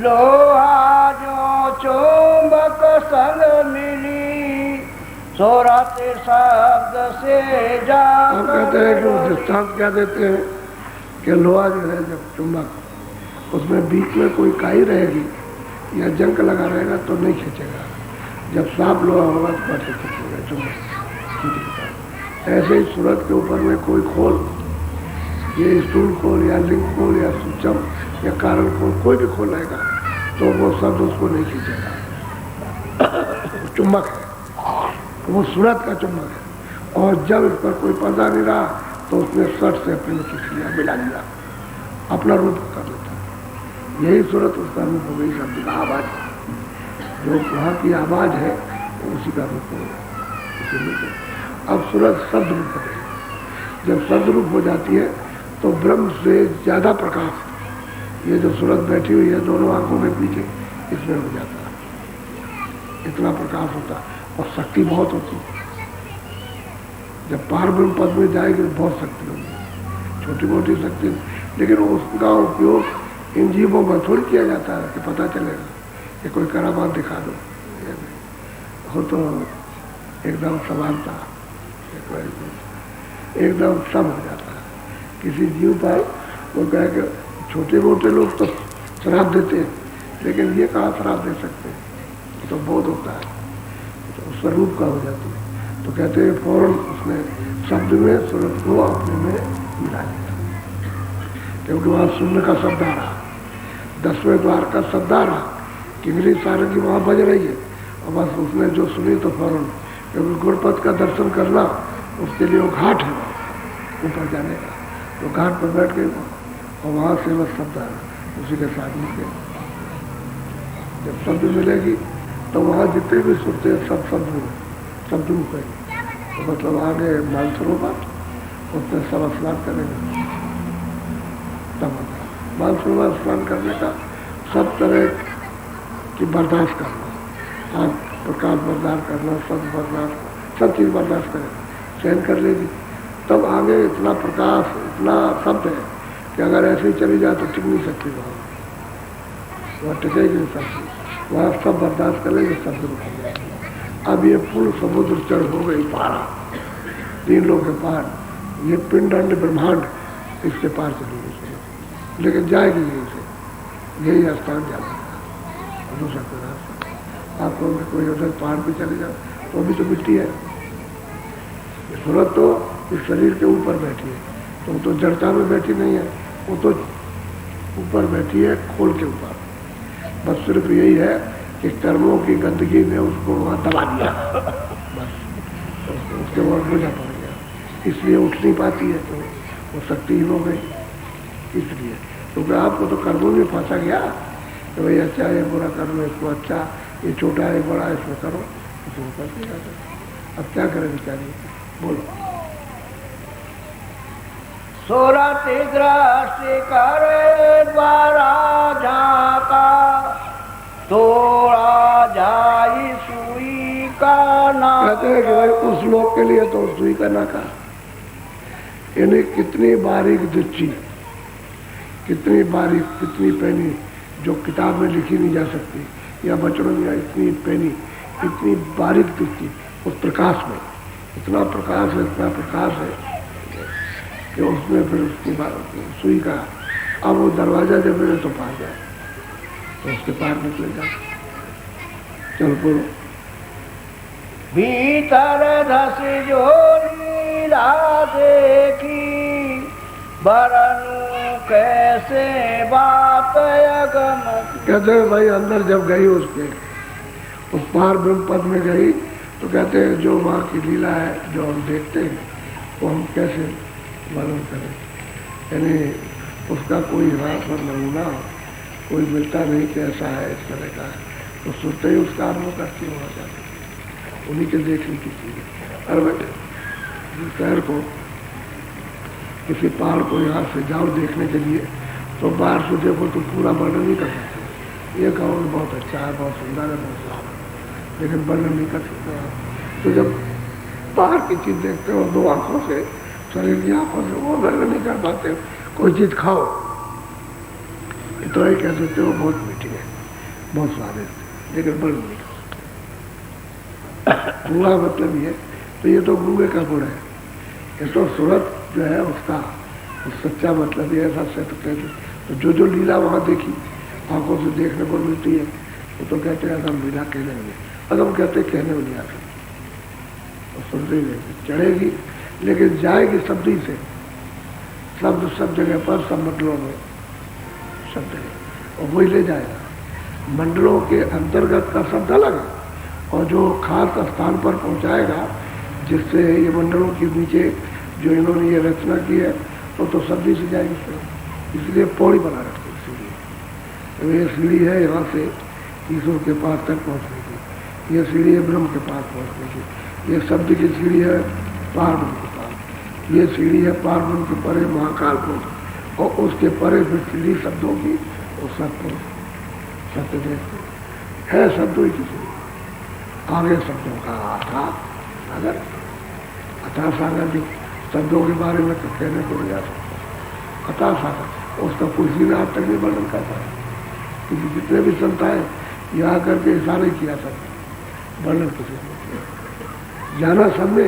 लोहा जो चुंबक संग मिली सोराते शब्द से जा। हम कहते हैं कि वो दृष्टांत क्या देते हैं कि लोहा जो है जब चुंबक उसमें बीच में कोई काई रहेगी या जंग लगा रहेगा तो नहीं खींचेगा, जब साफ लोहा होगा तो कैसे खींचेगा चुंबक। ऐसे ही सूरत के ऊपर में कोई खोल, ये स्टूल खोल या लिंग खोल या सूचम या कारण खोल, कोई भी खोल आएगा तो वो शब्द उसको नहीं खींचेगा। चुंबक है, वो सूरत का चुंबक है। और जब इस पर कोई पर्दा नहीं रहा तो उसने सट से अपने में खींच लिया, मिला लिया, अपना रूप कर लेता। यही सूरत उसका रूप हो गई, शब्द का आवाज, जो वहाँ की आवाज है उसी का रूप हो गया। अब सूरत शब्द रूप हो गई। जब शब्द रूप हो जाती है तो ब्रह्म से ज्यादा प्रकाश ये जो सूरत बैठी हुई है दोनों आंखों में पीछे इसमें हो जाता है, इतना प्रकाश होता है। और शक्ति बहुत होती है। जब पार ब्रह्म पद में जाएगी तो बहुत शक्ति होगी, छोटी मोटी शक्ति, लेकिन उसका उपयोग इन जीवों में थोड़ी किया जाता है कि पता चलेगा कि कोई करामात दिखा दो, हो तो एकदम समानता एकदम सब हो जाता है। किसी जीव पर वो कहे कि छोटे मोटे लोग तो शराब देते हैं, लेकिन ये कहाँ शराब दे सकते हैं, तो बोध होता है, तो स्वरूप का हो जाती है। तो कहते हैं फौरन उसने शब्द में स्वरूप को अपने में मिला लिया, क्योंकि वहाँ सुनने का शब्द आ रहा, 10वें द्वार का शब्द आ रहा, किंगरी सारंगी वहाँ बज रही है, और बस उसने जो सुनी तो फौरन, क्योंकि गुरुपद का दर्शन करना उसके लिए वो घाट है ऊपर जाने का, तो घाट पर बैठ गए और वहाँ से बस शब्द आ रहा, उसी के साथ मिल गए। जब शब्द मिलेगी तो वहाँ जितने भी सुनते हैं सब शब्द रूप है, तो मतलब आगे मानसरोवर उसमें सब स्नान करेंगे, तब मानसरोवर स्नान करने का सब तरह की बर्दाश्त करना, आग प्रकाश बर्दाश्त करना, सब बर्दाश्त, सब चीज़ बर्दाश्त करें, सहन कर लेगी, तब आगे इतना प्रकाश इतना शब्द है कि अगर ऐसे ही चली जाए तो टिक नहीं सकती, वहाँ टिकेगी नहीं सकती, वहाँ सब बर्दाश्त कर लेंगे, सब रुक जाएंगे। अब ये पूर्ण समुद्र चढ़ हो गई पारा, 3 लोग के पार, ये पिंड ब्रह्मांड इसके पार चलेगी, लेकिन जाएगी यहीं से, यही स्थान जाएगा, दूसरा कोई रास्ता। आप लोग कोई उधर पहाड़ पे चले जाओ तो भी तो मिट्टी है, सूरत तो इस शरीर के ऊपर बैठी है, तो वो तो जड़ता में बैठी नहीं है, वो तो ऊपर बैठी है खोल के ऊपर। बस सिर्फ यही है कि कर्मों की गंदगी ने उसको वहाँ दबा दिया, बस तो उसके बाद बोझा पड़ गया, इसलिए उठ नहीं पाती है, तो वो शक्तिहीन हो गई। इसलिए क्योंकि आपको तो कर्मों में फंसा गया कि भाई अच्छा ये बुरा कर्म है, इसको अच्छा, ये छोटा है बड़ा है, इसमें करो, इसमें करते जाते। अब क्या करें बेचारी, बोलो। सुरति दृष्टि करे द्वारा झाका, तोड़ा जाई सुई का नाका। कहते हैं कि भाई उस लोग के लिए तो सुई का नाका, यानी कितनी बारीक दृष्टि, कितनी बारीक, कितनी पैनी, जो किताब में लिखी नहीं जा सकती, या बचनों में इतनी पैनी, इतनी बारीक दृष्टि उस प्रकाश में, इतना प्रकाश है, इतना प्रकाश है कि उसमें फिर उसकी सुई का, अब वो दरवाजा जब मेरे तो पार जाए तो उसके पार निकले जाए। चल बोलो। भीतर धस जो लीला देखी, बरनु कैसे बात अगम। कहते हैं भाई अंदर जब गई उसके, उस पार ब्रह्म पद में गई, तो कहते हैं जो वहाँ की लीला है, जो हम देखते हैं, वो हम कैसे वर्णन करें, यानी उसका कोई वहाँ पर नमूना कोई मिलता नहीं कि ऐसा है, इस तरह का है, तो सोचते ही उसका अनुभव करती वहाँ जाते, उन्हीं के देखने की चीज़। अरे बेटे शहर को, किसी पहाड़ को यहाँ से जाओ देखने के लिए, तो बाहर से देखो तो पूरा वर्णन नहीं कर सकते, ये कहो बहुत अच्छा है, बहुत सुंदर है, बहुत साफ है, लेकिन वर्णन नहीं कर सकते आप। तो जब बाहर की चीज़ देखते हो दो आंखों से, शरीर की आंखों से, वो वर्णन नहीं कर पाते। कोई चीज़ खाओ, इतना ही कह सकते हो बहुत मीठी है, बहुत स्वादिष्ट, लेकिन वर्णन नहीं कर सकते। पूरा मतलब ये, तो ये तो गूंगे का गुण है, ये तो सूरत जो है उसका सच्चा मतलब ये ऐसा से तो जो लीला वहाँ देखी, आंखों से देखने को मिलती है, वो तो कहते हैं अदम लीला कहने में, अदम कहते कहने में नहीं आती, तो सुनते ही नहीं, चढ़ेगी लेकिन जाएगी शब्द ही से, शब्द सब जगह पर, सब मंडलों में शब्द है, और वही ले जाएगा। मंडलों के अंतर्गत का शब्द अलग है, और जो खास स्थान पर पहुँचाएगा, जिससे ये मंडलों के नीचे जो इन्होंने ये रचना की है, तो सब्जी से जाएगी, इसलिए पौड़ी बना रखते सीढ़ी। ये सीढ़ी है यहाँ से ईश्वर के पास तक पहुँचने की, ये सीढ़ी है ब्रह्म के पास पहुँचने की, ये शब्द की सीढ़ी है पार ब्रह्म के पास, ये सीढ़ी है पार ब्रह्म के परे महाकाल पहुँच, और उसके परे फिर सीढ़ी शब्दों की, और सत्य सत्य देखते है, शब्दों की सीढ़ी, आगे शब्दों का अथा सागर जो शब्दों के बारे में तो कहने को नहीं आ सकता, अथा सागर, उसका कुछ भी आज तक नहीं वर्णन करता है, क्योंकि जितने भी संत आए यहाँ करके इशारे किया सकते, वर्णन किसी ने किया, जाना सबने,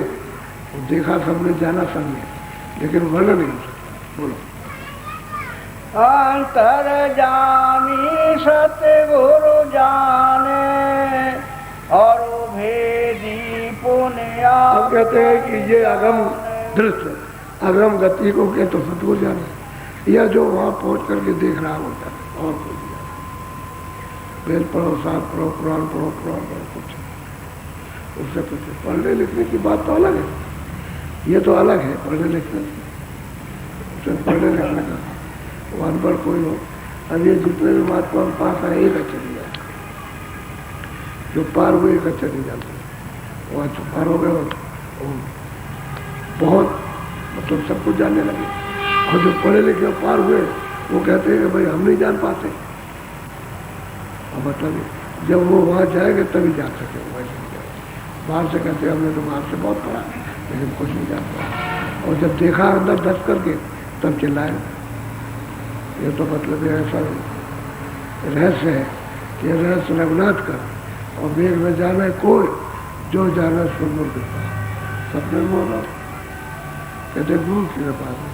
देखा सबने, जाना सबने, लेकिन वर्णन नहीं हो सकता। बोलो। अंतर जानी सतगुरु जाने, और भेदी पुण्य। हम कहते हैं कि ये अगम दृश्य, अगम गति को के तो सतगुरु जाने, या जो वहाँ पहुँच करके देख रहा होता है, और कोई नहीं। वेद पढ़ो, शास्त्र पढ़ो, पुराण पढ़ो, कुछ उससे कुछ पढ़ने लिखने की बात तो अलग है, ये तो अलग है पढ़ने लिखने से, पढ़ने लिखने का वो अनपढ़ कोई हो। अब ये जितने भी महात्मा पास आए एक अच्छा नहीं जाते, जो पार हुए एक अच्छा नहीं जाते, वो अच्छा पार हो गए बहुत, मतलब सब कुछ जानने लगे, और जो पढ़े लिखे पार हुए वो कहते हैं कि भाई हम नहीं जान पाते, और मतलब जब वो वहाँ जाएंगे तभी जान सके, वैसे नहीं जाए। बाहर से कहते हैं हमने तो बाहर से बहुत पढ़ा, लेकिन कुछ नहीं जान पाया, और जब देखा अंदर दस करके तब चिल्लाए। ये तो मतलब ऐसा रहस्य है कि रहस्य रघुनाथ का, और वेग में जाना है कोई, जो जाना सुनमुर के पास, सपने में होगा, कहते गुरु के पास है।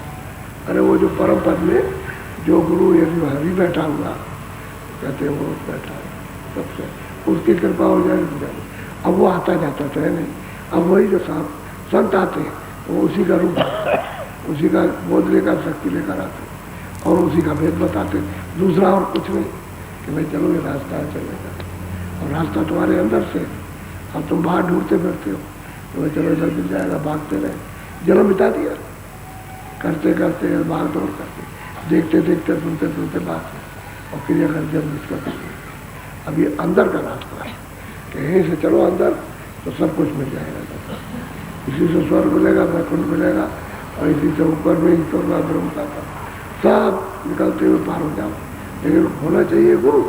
अरे वो जो परम पद में जो गुरु यदि हरि बैठा हुआ, कहते वो बैठा है सबसे, उसकी कृपा हो जाएगी। अब वो आता जाता तो है नहीं, अब वही जो संत आते हैं वो उसी का रूप, उसी का बोध लेकर शक्ति लेकर आते, और उसी का भेद बताते, दूसरा और कुछ नहीं, कि भाई चलो ये रास्ता है चलेगा, और रास्ता तुम्हारे अंदर से, अब तुम बाहर ढूंढते फिरते हो, तो भाई चलो इधर मिल जाएगा, भागते रहे, जन्म बिता दिया करते करते, भाग दौड़ करते, देखते देखते सुनते सुनते बात और क्रिया कर जब इसका अब ये अंदर का रास्ता है कि यहीं से चलो अंदर तो सब कुछ मिल जाएगा। इसी से स्वर्ग मिलेगा, वैकुंठ मिलेगा, और इसी से ऊपर में ईश्वर का ब्रह्म का सब निकलते हुए पार हो जाओ। लेकिन होना चाहिए गुरु,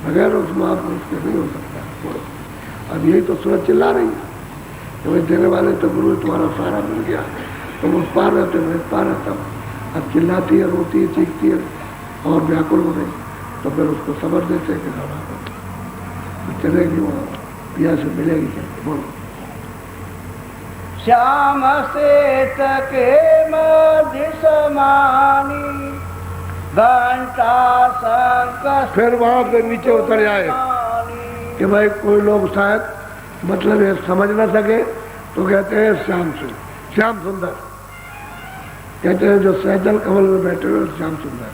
बगैर उस महापुरुष के नहीं हो सकता गुरु। अब यही तो सूरज चिल्ला रही है कि भाई देने वाले तो गुरु, तुम्हारा सारा मिल गया, तुम उस पार रहते, मैं इस पार रहता हूँ। अब चिल्लाती है, रोती है, चीखती है और व्याकुल हो रही, तो फिर उसको समझ देते कि चलेगी वो पिया से मिलेगी क्या। बोलो श्याम से तके मध्य समानी घंटा शंख। फिर वहां से नीचे उतर जाए कि भाई कोई लोग शायद मतलब ये समझ ना सके तो कहते हैं श्याम सुंदर, श्याम सुंदर कहते हैं। जो सैदल कमल में बैठे हुए श्याम सुंदर,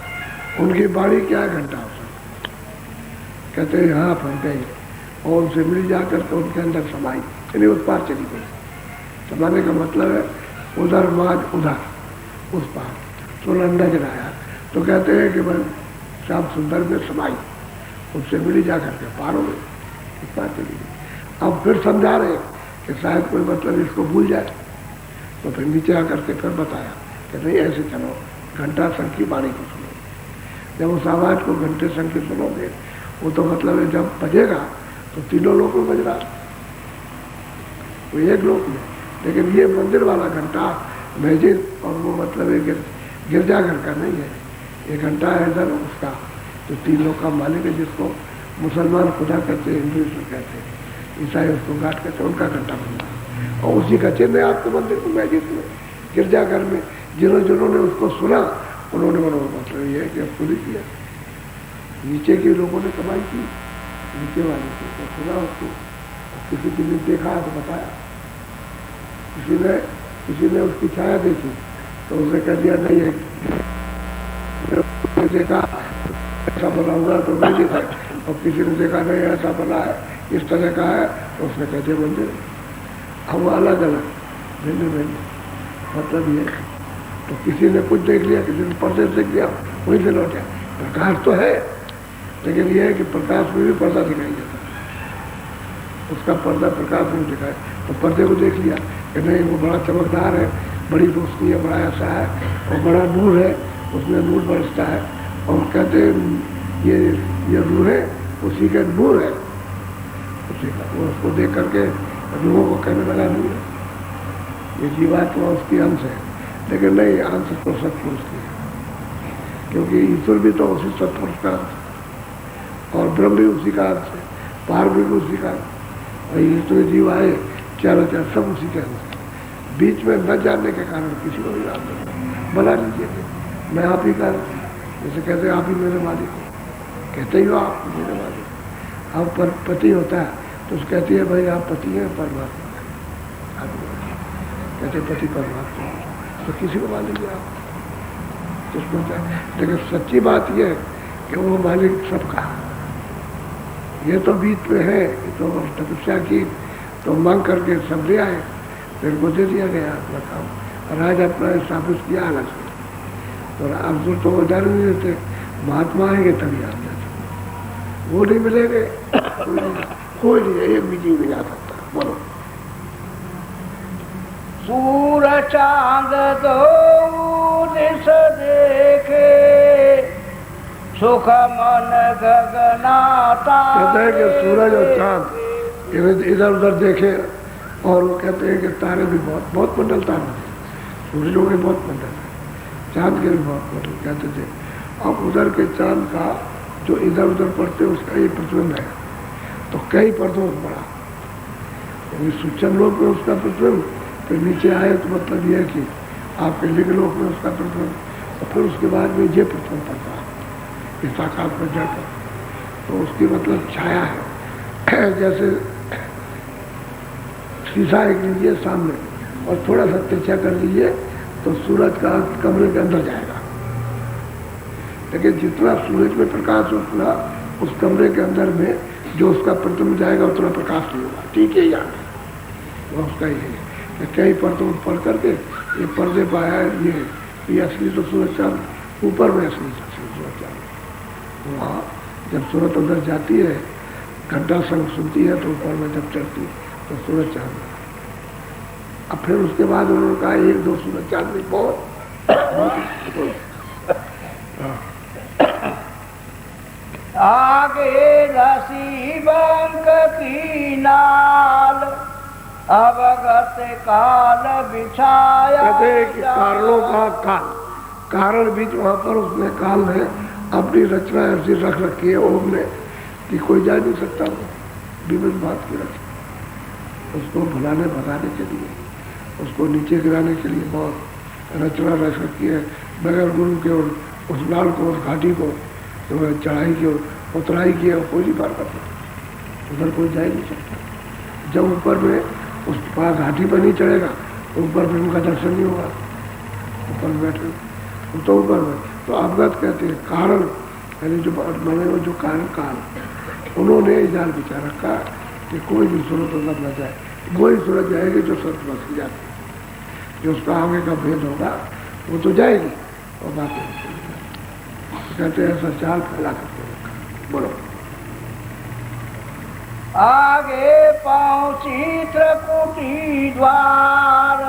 उनकी बाड़ी क्या है, घंटा कहते हैं यहाँ फंस गई और उनसे मिल जाकर के उनके अंदर समाई, यानी उस पार चली गई। समाने का मतलब है उधर माज उधर, उस पार सोलह नजर आया तो कहते हैं कि भाई श्याम सुंदर में समाई, उससे मिली जा करके पार हो गई, उस पार चली गई। अब फिर समझा रहे कि शायद कोई मतलब इसको भूल जाए, तो फिर नीचे आकर के फिर बताया कि नहीं ऐसे चलो, घंटा शंख की बाणी को सुनो। जब उस आवाज को घंटे शंख की सुनोगे, वो तो मतलब है जब बजेगा तो तीनों लोग में बज रहा, वो एक लोग में। लेकिन ये मंदिर वाला घंटा मस्जिद और वो मतलब है गिरजाघर का नहीं है, ये घंटा है इधर उसका जो तीन लोग का मालिक है, जिसको मुसलमान खुदा कहते हैं, हिंदू ईश्वर कहते हैं, ईसाई उसको गाट कहते हैं, उनका घंटा बनता। और उसी का चिन्ह है आपके मंदिर को मस्जिद में, गिरजाघर में। जिन्होंने उसको सुना उन्होंने बना मतलब ये है कि अब खुद ही किया। नीचे के लोगों ने कमाई की, नीचे वाले को तो सुना उसको, किसी ने देखा तो बताया, किसी ने उसकी छाया देखी तो उसने कह दिया नहीं है, देखा ऐसा बना हुआ तो नहीं देखा, और किसी ने देखा नहीं ऐसा बना है, इस तरह का है, तो उसने कह दिया मंदिर। अब वो अलग अलग भिन्न भिन्न मतलब ये। तो किसी ने कुछ देख लिया, किसी ने पर्दे देख लिया, वहीं से लौटा। प्रकाश तो है, लेकिन यह है कि प्रकाश में भी पर्दा दिखाई देता है, उसका पर्दा प्रकाश में दिखाए। तो पर्दे को देख लिया कि नहीं वो बड़ा चमकदार है, बड़ी रोशनी है, बड़ा ऐसा है, और बड़ा नूर है, उसमें नूर बरसता है, और कहते हैं ये नूर है, उसी का नूर है, उसी का। वो उसको देख करके लोगों को कहने लगा नूर है, ये जीवात्मा उसकी अंश है। लेकिन नहीं, अंश तो सत्पुरुष की है, क्योंकि ईश्वर भी तो उसी सत्पुरुष का अंश है, और ब्रह्म भी उसी का अंश है, पार भी उसी का। और ईश्वर जीव आए चारों चार सब उसी के अंश है। बीच में न जानने के कारण किसी को भी जानते बना लीजिए मैं आप ही का, जैसे कहते हैं आप ही मेरे मालिक हो, कहते ही हो आप मेरे मालिक। अब पर पति होता है तो उसको कहती है भाई आप पति हैं, परमात्मा है, कहते पति परमात्मा, तो किसी को मान लीजिए आप किसको चाहे। लेकिन सच्ची बात यह है कि वो मालिक सबका, ये तो बीच में है, तो तपस्या की तो मांग करके सब ले आए, फिर को दे दिया गया अपना काम, और आज अपना स्थापित किया अलग से। तो अब तो वो डर नहीं देते, महात्मा आएंगे तभी आप जाते, वो नहीं मिलेंगे कोई नहीं, एक भी जीव नहीं आ सकता। बोलो सूर चांद दो दिश देखे, सुख मन गगनाता। कहते हैं कि सूरज और चांद इधर उधर देखे, और वो कहते हैं कि तारे भी बहुत मंडल तारे थे, सूरजों के बहुत मंडल है, चांद के भी बहुत मंडल कहते थे। अब उधर के चांद का जो इधर उधर पड़ते उसका ये प्रतिबिंब है, तो कई परतों में पड़ा, सूक्ष्म लोक में उसका प्रतिबिंब, फिर नीचे आए तो मतलब यह है कि आपके लिंग लोक में उसका प्रतिबिंब, और फिर उसके बाद में ये प्रतिबिंब पड़ता है इस आकाश में जाकर, तो उसकी मतलब छाया है। जैसे शीशा एक लीजिए सामने और थोड़ा सा तिरछा कर लीजिए तो सूरज का कमरे के अंदर जाएगा, लेकिन जितना सूरज में प्रकाश उतना उस कमरे के अंदर में जो उसका प्रतिबिंब जाएगा उतना प्रकाश नहीं होगा। ठीक है, याद वो उसका ही है। कई पर्दों पढ़ करके ये पर्दे पाया ये असली तो सूरज चांद ऊपर में असली सूरत चांद। वहाँ जब सूरत अंदर जाती है, घंटा संग सुनती है, तो ऊपर में जब चढ़ती है तो सूरज चांद। अब फिर उसके बाद उन्होंने कहा 1-2 सूरज चांद भी बहुत आगे रसी बंक की नाल अवगत काल बिछाया। कहते हैं कि कारणों का काल, कारण बीच वहां पर उसने काल ने अपनी रचना ऐसी रख रखी है ओम ने कि कोई जा नहीं सकता। विभिन्न बात की रचना, उसको भुलाने भगाने के लिए, उसको नीचे गिराने के लिए बहुत रचना रख रखी है। बगैर गुरु के और उस लाल को, उस घाटी को, तो चढ़ाई की उतराई की कोई नहीं पार कर सकता, उधर कोई जा ही नहीं सकता। जब ऊपर में उस पास घाटी पर नहीं चढ़ेगा तो ऊपर में उनका दर्शन नहीं होगा। ऊपर में बैठे तो ऊपर में तो अवगत कहते हैं कारण, यानी जो बने हुए जो कारण काल, उन्होंने जाल बिछा रखा कि कोई भी सूरत अंदर न जाए। वही सूरत जाएगी जो सूरत बस जाती है, जो उसका आगे का भेद होगा वो तो जाएगी और बाकी कहते हैं ऐसा चाल फैला करके रखा। बोलो। आगे पहुंची त्रिकुटी द्वार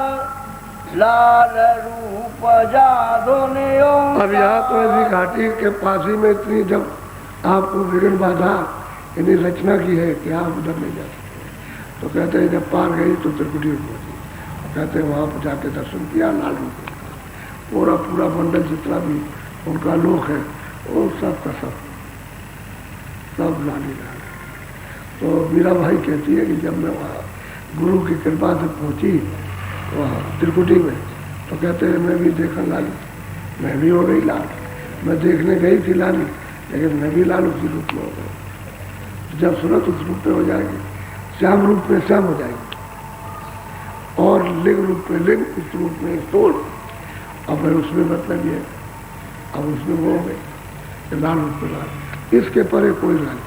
लाल रूप जादो ने। अब यहाँ तो ऐसी घाटी के पास ही में इतनी जब आपको विघ्न बाधा इन्हीं रचना की है कि आप उधर नहीं जा सकते। तो कहते हैं जब पार गई तो त्रिकुटी में पहुंची। कहते हैं वहाँ पर जाके दर्शन किया लाल रूप का, पूरा पूरा मंडल जितना भी उनका लोक है वो सब का सब लाली लाल। तो मीरा भाई कहती है कि जब मैं वहाँ गुरु की कृपा से पहुँची वहाँ त्रिकुटी में, तो कहते हैं मैं भी देखा लाली, मैं भी हो गई लाल। मैं देखने गई थी लाली, लेकिन मैं भी लाल उसी रूप में हो गई। जब सूरत उस रूप में हो जाएगी, श्याम रूप में श्याम हो जाएगी, और लिंग रूप में लिंग, इस रूप में स्थूल। अब फिर उसमें मतलब ये, अब उसमें वो हो गई लाल रूप में लाल। इसके परे कोई लाल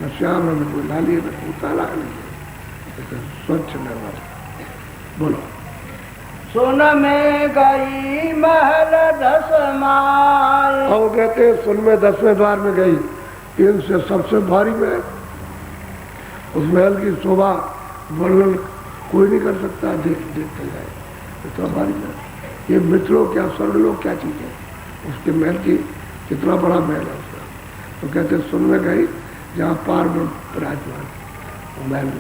न श्याम है, न कोई लाली है, न कोई काला नहीं, स्वच्छ निर्मल। बोलो। सुन में गई महल 10 माल। और कहते हैं सुन में 10वें द्वार में गई, इनसे सबसे भारी महल। उस महल की शोभा वर्णन कोई नहीं कर सकता, देखते जाए इतना भारी महल। ये मित्रों क्या स्वर्गलोक क्या चीज है, उसके महल की कितना बड़ा महल है उसका। तो कहते हैं सुन में गई जहाँ पार में विराजमान महल में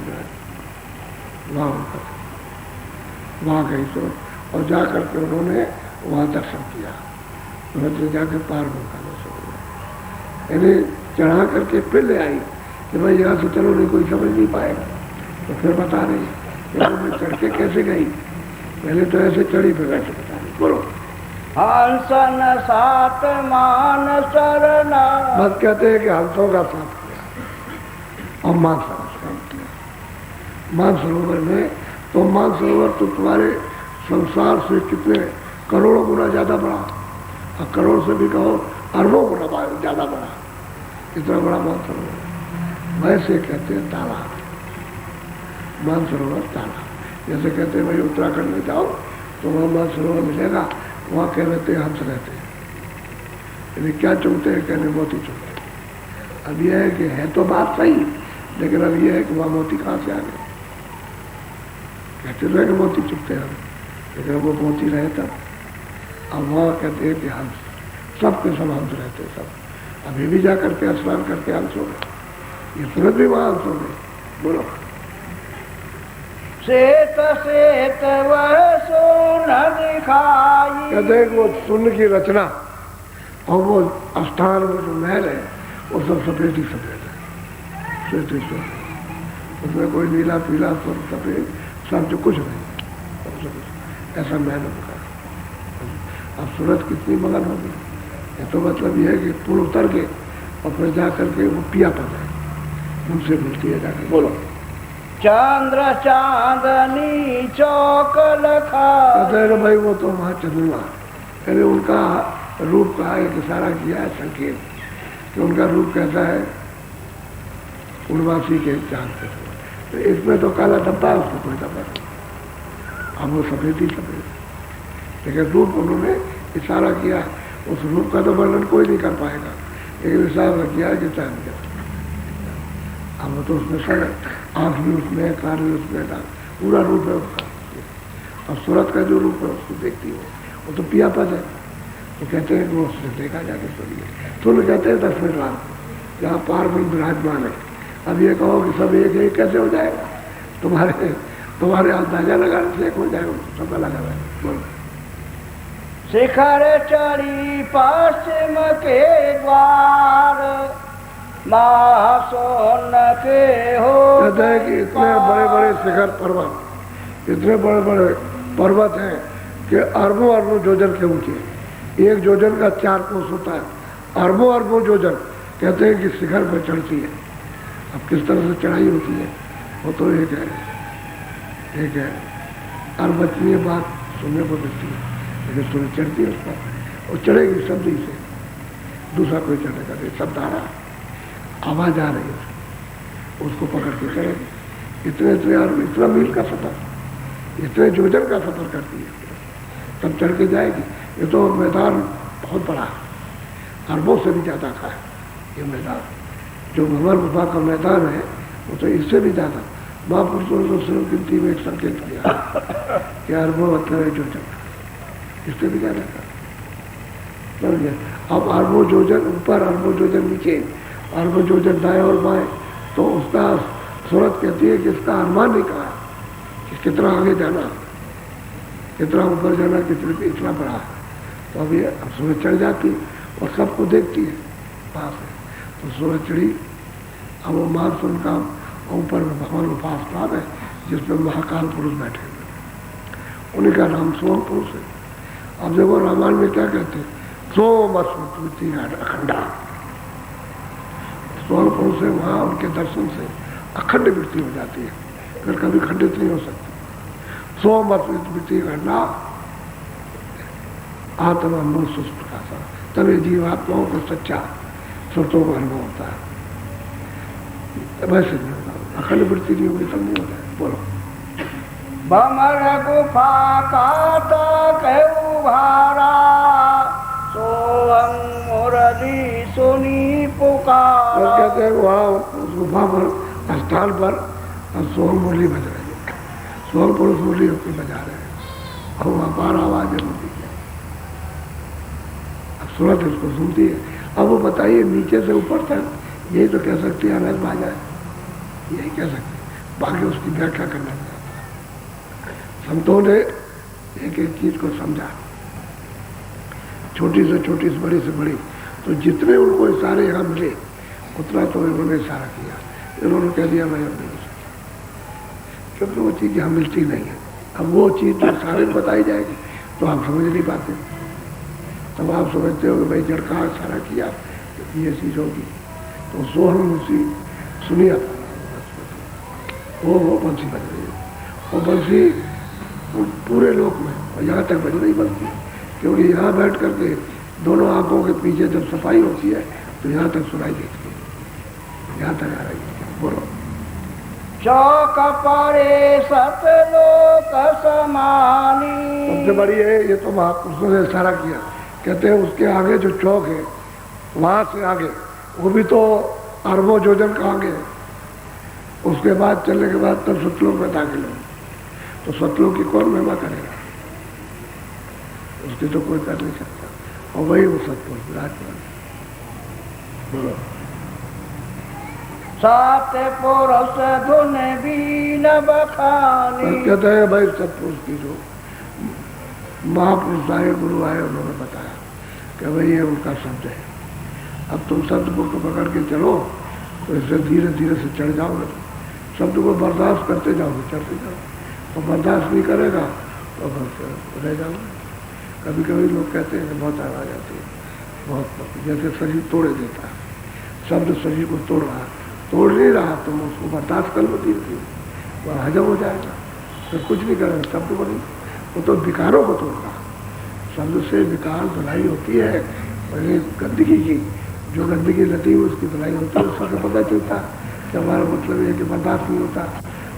वहाँ गई। तो और जा करके उन्होंने वहाँ दर्शन किया, तो जाकर पार में का दर्शन किया। यानी चढ़ा करके फिर ले आई कि भाई यहाँ से चलो, नहीं कोई समझ नहीं पाएगा। तो फिर बता रही मैं चढ़ के कैसे गई, पहले तो ऐसे चढ़ी फिर ऐसे बता रही। बोलो। हंसन सात मान सरना। बस कहते हैं कि हंसों का साथ किया और मानसरोवर किया। मानसरोवर में तो मानसरोवर तो तुम्हारे संसार से कितने करोड़ों गुना ज्यादा बड़ा, और करोड़ से भी कहो अरबों गुना ज्यादा बड़ा, इतना बड़ा मानसरोवर। वैसे कहते हैं तालाब, मानसरोवर तालाब। जैसे कहते हैं भाई उत्तराखंड में जाओ तो वहाँ मानसरोवर मिलेगा, वहाँ कह रहते हैं हंस रहते हैं। यदि क्या चुनते हैं, कहने मोती चुनते हैं। अब यह है कि है तो बात सही, लेकिन अब यह है कि वहाँ मोती कहाँ से आ गए। कहते रहे कि मोती चुपते हैं, लेकिन वो मोती रहे तब। अब वहाँ कहते हैं कि हंस, सब के सब हंस रहते हैं सब। अभी भी जा करके स्नान करके हंस हो गए, ये सूरत भी वहाँ हंस हो गए। बोलो। श्वेत श्वेत वह सोना दिखाई। कहते हैं वो शून्य की रचना और वो स्थान, वो जो महल है, वो सब सफेद ही सफेद है, श्वेत ही श्वेत। उसमें कोई नीला पीला सब सफेद, सब जो कुछ नहीं, ऐसा महल होगा। अब सूरत कितनी मगन होगी, ये तो मतलब ये है कि पुल उतर के और फिर जा करके वो पिया पड़ जाए, उनसे मिलती है जाकर। बोलो। चंद्र चांदनी चौक लखा। कहते हैं भाई वो तो वहाँ चंद्रमा, यानी उनका रूप का एक इशारा किया है, संकेत कि उनका रूप कैसा है, पूर्वासी के चांद के। तो इसमें तो काला डब्बा है, उसको कोई डब्बा नहीं, अब वो सफेद ही सफेद, लेकिन रूप उन्होंने इशारा किया उस रूप का तो वर्णन कोई नहीं कर पाएगा, लेकिन हिसाब रखिया है कि टाइम क्या अब तो उसमें सर आँख भी उसमें, कान भी उसमें, पूरा रूप है उसका। और सूरत का जो रूप है उसको देखती हो, वो तो पिया पद है। तो कहते हैं कि वो उससे देखा जाके सुनिए, सुन कहते हैं 10 मिनट बाद जहाँ पार में विराजमान है। अब ये कहो कि सब एक एक कैसे हो जाएगा, तुम्हारे अंदाजा लगाने से एक हो जाएगा, सब अलग अलग। बोलो शिखर चढ़ी पश्चिम के द्वार, महासोन के हो। कहते हैं कि इतने बड़े बड़े शिखर पर्वत, इतने बड़े बड़े पर्वत हैं कि अरबों अरबों जोजन के ऊंचे, एक जोजन का 4 कोस होता है, अरबों अरबों जोजन कहते हैं कि शिखर पर चढ़ती है। अब किस तरह से चढ़ाई होती है वो तो एक है अरबचनीय बात सुनने को मिलती है, लेकिन सुन चढ़ती है उस पर, और चढ़ेगी शब्द ही से, दूसरा कोई चढ़ेगा नहीं, शब्द आ रहा, आवाज आ रही है, उसको पकड़ के चढ़ेगी। इतना मील का सफर, इतने जोजन का सफर करती है, तब चढ़ के जाएगी। ये तो मैदान बहुत बड़ा है, अरबों से भी ज़्यादा का है ये मैदान। जो भंवर गुफा का मैदान है वो तो इससे भी ज़्यादा, महापुरुषों ने तो सिर्फ गिनती में एक संकेत किया कि अरबों मतलब है जोजन, इससे भी ज़्यादा का। अब अरबों जोजन ऊपर, अरबों जोजन नीचे, अरबों जोजन दाएं और बाएं, तो उसका सूरत कहती है कि इसका अनुमान नहीं कहा कि कितना आगे जाना, कितना ऊपर जाना, कितने इतना बड़ा है। तो अब ये सूरज चढ़ जाती और सबको देखती है पास है, तो सूरज चढ़ी। अब वो महासुन का ऊपर में भगवान उपासनाथ है जिसमें महाकाल पुरुष बैठे हुए, उन्हीं का नाम सोम पुरुष है। अब देखो रामायण में क्या कहते हैं, सोम अस्मृति अखंडा, सोम पुरुष है, वहाँ उनके दर्शन से अखंड वृत्ति हो जाती है, फिर कभी खंडित नहीं हो सकती। सोम अस्मृति अखंडा आत्मा मूल सुस्त का सा, तभी जीवात्माओं को सच्चा सत्यों का अनुभव होता है। वैसे नहीं होता, अखंड वृत्ति नहीं होगी तब नहीं होता है। बोलो भमर गुफा का भारा, सोहम मुरली सुनी पुकार। कहते हैं वहाँ उस गुफा पर, स्थान पर सोहम मुरली बज रही है, सोहम पुरुष मुरली होती बजा रहे हैं, और वहाँ बार आवाज होती है। अब सूरत इसको सुनती है। अब वो बताइए नीचे से ऊपर तक यही तो कह सकती है अनंत बाजा है, यही कह सकते, बाकी उसकी व्याख्या करना चाहता है। संतों ने एक एक चीज को समझा, छोटी से छोटी से बड़ी, तो जितने उनको इशारे यहाँ मिले उतना तो इन्होंने इशारा किया। इन्होंने कह दिया मैं अब नहीं हो सकती, क्योंकि वो चीज़ यहाँ मिलती नहीं है। अब वो चीज़ जो इशारे में बताई जाएगी तो आप समझ नहीं पाते, तब आप समझते हो कि भाई जड़ का इशारा किया तो ये चीज़ होगी। तो सोहम उसी सुनिया वो बंसी बज रही है, वो बंसी पूरे लोक में, और यहाँ तक बज रही बंसी, क्योंकि यहाँ बैठ करके दोनों आंखों के पीछे जब सफाई होती है तो यहाँ तक सुनाई देती है, यहाँ तक आ रही है। बोलो चौक पड़े सतलोक समानी। सबसे बड़ी है, ये तो महापुरुषों ने इशारा किया, कहते हैं उसके आगे जो चौक है वहाँ से आगे, वो भी तो अरबों जोजन का आगे है, उसके बाद चलने के बाद तब सतलोक में दाखिल हो, तो सतलोक की कौन महिमा करेगा, उसकी तो कोई कर नहीं सकता, और वही वो सतपुरुष विराजमान। बोलो सात पुरुष धुन भी न बखानी। कहते हैं भाई सतपुरुष की जो महापुरुष आए, गुरु आए, उन्होंने बताया कि भाई ये उनका शब्द है। अब तुम शब्द को पकड़ के चलो तो इससे धीरे धीरे से चढ़ जाओगे, शब्द को बर्दाश्त करते जाओगे, चढ़ते जाओ, और बर्दाश्त नहीं करेगा तो बस रह जाओगे। कभी कभी लोग कहते हैं कि बहुत आवाज आती है, बहुत, जैसे शरीर तोड़े देता है, शब्द शरीर को तोड़ रहा, तोड़ नहीं रहा, तुम उसको बर्दाश्त कर लो धीरे धीरे, वह हजम हो जाएगा, फिर कुछ नहीं करेगा, शब्द को नहीं, वो तो विकारों को तोड़ रहा। शब्द से विकार धुलाई होती है, और ये गंदगी की जो गंदगी लगी है उसकी धुलाई होती है, उसका पता चलता है कि हमारा मतलब है कि बर्दाश्त नहीं होता,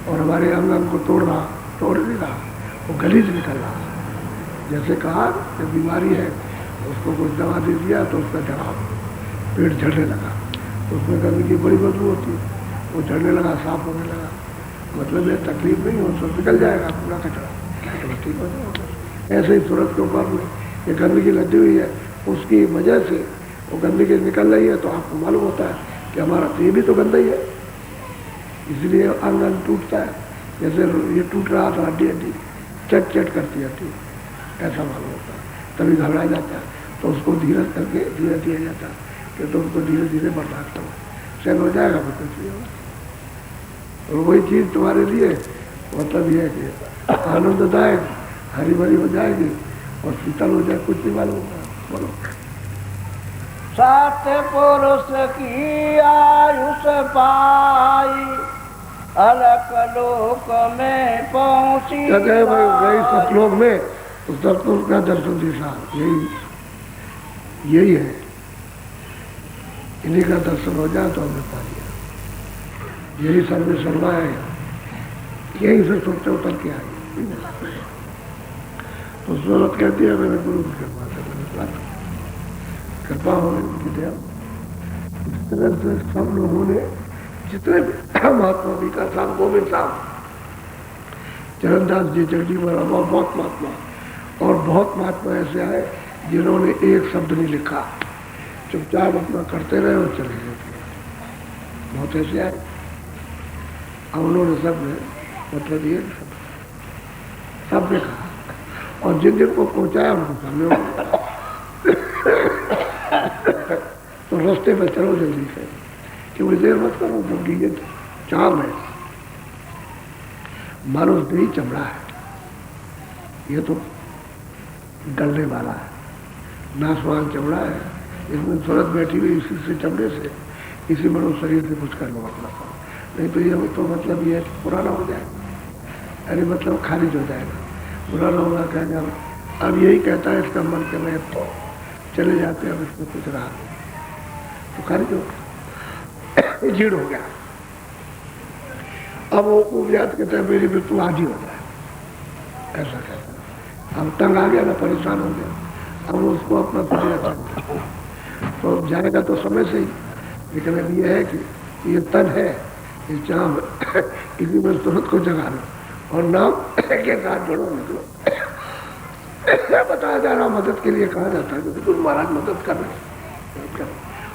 और हमारे अंग अंग को तोड़ रहा, तोड़ नहीं रहा, वो गलीज निकल रहा। जैसे कहा कि बीमारी है उसको कुछ दवा दे दिया तो उसका जवाब पेट झड़ने लगा, तो उसमें गंदगी बड़ी बदबू होती है, वो झड़ने लगा, साफ होने लगा, मतलब ये तकलीफ नहीं हो, सब निकल जाएगा पूरा कचरा, तो ठीक हो जाएगा। ऐसे ही सूरत के ऊपर में ये गंदगी लगी हुई है, उसकी वजह से वो गंदगी निकल रही है, तो आपको मालूम होता है कि हमारा ये भी तो गंदा ही है, इसलिए अंग अंग टूटता है। जैसे ये टूट रहा था, हड्डी हड्डी चट चट करती हड्डी, ऐसा मालूम होता है, तभी घबराया जाता है, तो उसको धीरज करके धीरे दिया जाता है कि तो उसको धीरे धीरे बर्दाश्त करो, सहन हो जाएगा, फिर कुछ नहीं होगा। और वही चीज़ तुम्हारे लिए मतलब ये है कि आनंददायक हरी भरी हो जाएगी और शीतल हो जाए, कुछ नहीं मालूम होगा। बोलो। सात पुरुष की आयुष पाई, अलग लोक में पहुंची गई सतलोक में, तो सतलोक का दर्शन दिशा यही है, इन्हीं का दर्शन हो जाए तो हमने पा लिया। यही सर्वे सर्वा है, यही से सोचते उतर के आए। तो सूरत कहती है मेरे गुरु की कृपा से, मैंने कृपा होने उनकी दया। इस तरह से सब लोगों ने, जितने भी महात्मा विकास साहब, गोविंद साहब, चरणदास जी, जगजी महाराज और बहुत महात्मा, और बहुत महात्मा ऐसे आए जिन्होंने एक शब्द नहीं लिखा, चुपचाप अपना करते रहे और चले गए। बहुत ऐसे आए, अब उन्होंने सब ने मतलब ये सब ने कहा, और जिन जिन को पहुंचाया उनको सामने तो रास्ते पर चलो जल्दी से, क्योंकि देर मत करो, क्योंकि ये चाम है, मानो नहीं चमड़ा है, ये तो गलने वाला है, नासवान चमड़ा है, इसमें सूरत बैठी हुई इसी से चमड़े से, इसी मनुष्य शरीर से कुछ कर लो अपना, नहीं तो ये तो मतलब ये पुराना हो जाएगा, अरे मतलब खारिज हो जाएगा, पुराना होगा कहेगा अब यही कहता है इसका मन के मैं तो चले जाते हैं, अब इसमें कुछ रहा तो खारिज हो झीड़ हो गया। अब वो उपजात कहता है मेरी मृत्यु आज ही हो जाए, ऐसा कहता है। अब तंग आ गया ना, परेशान हो गया, अब उसको अपना शरीर अच्छा तो जाएगा तो समय से ही, लेकिन अब ये है कि ये तन है, ये चाम इसी में तुरंत को जगा लो और नाम के साथ जोड़ो, निकलो। बताया जा रहा, मदद के लिए कहा जाता है क्योंकि तुम महाराज मदद कर रहे,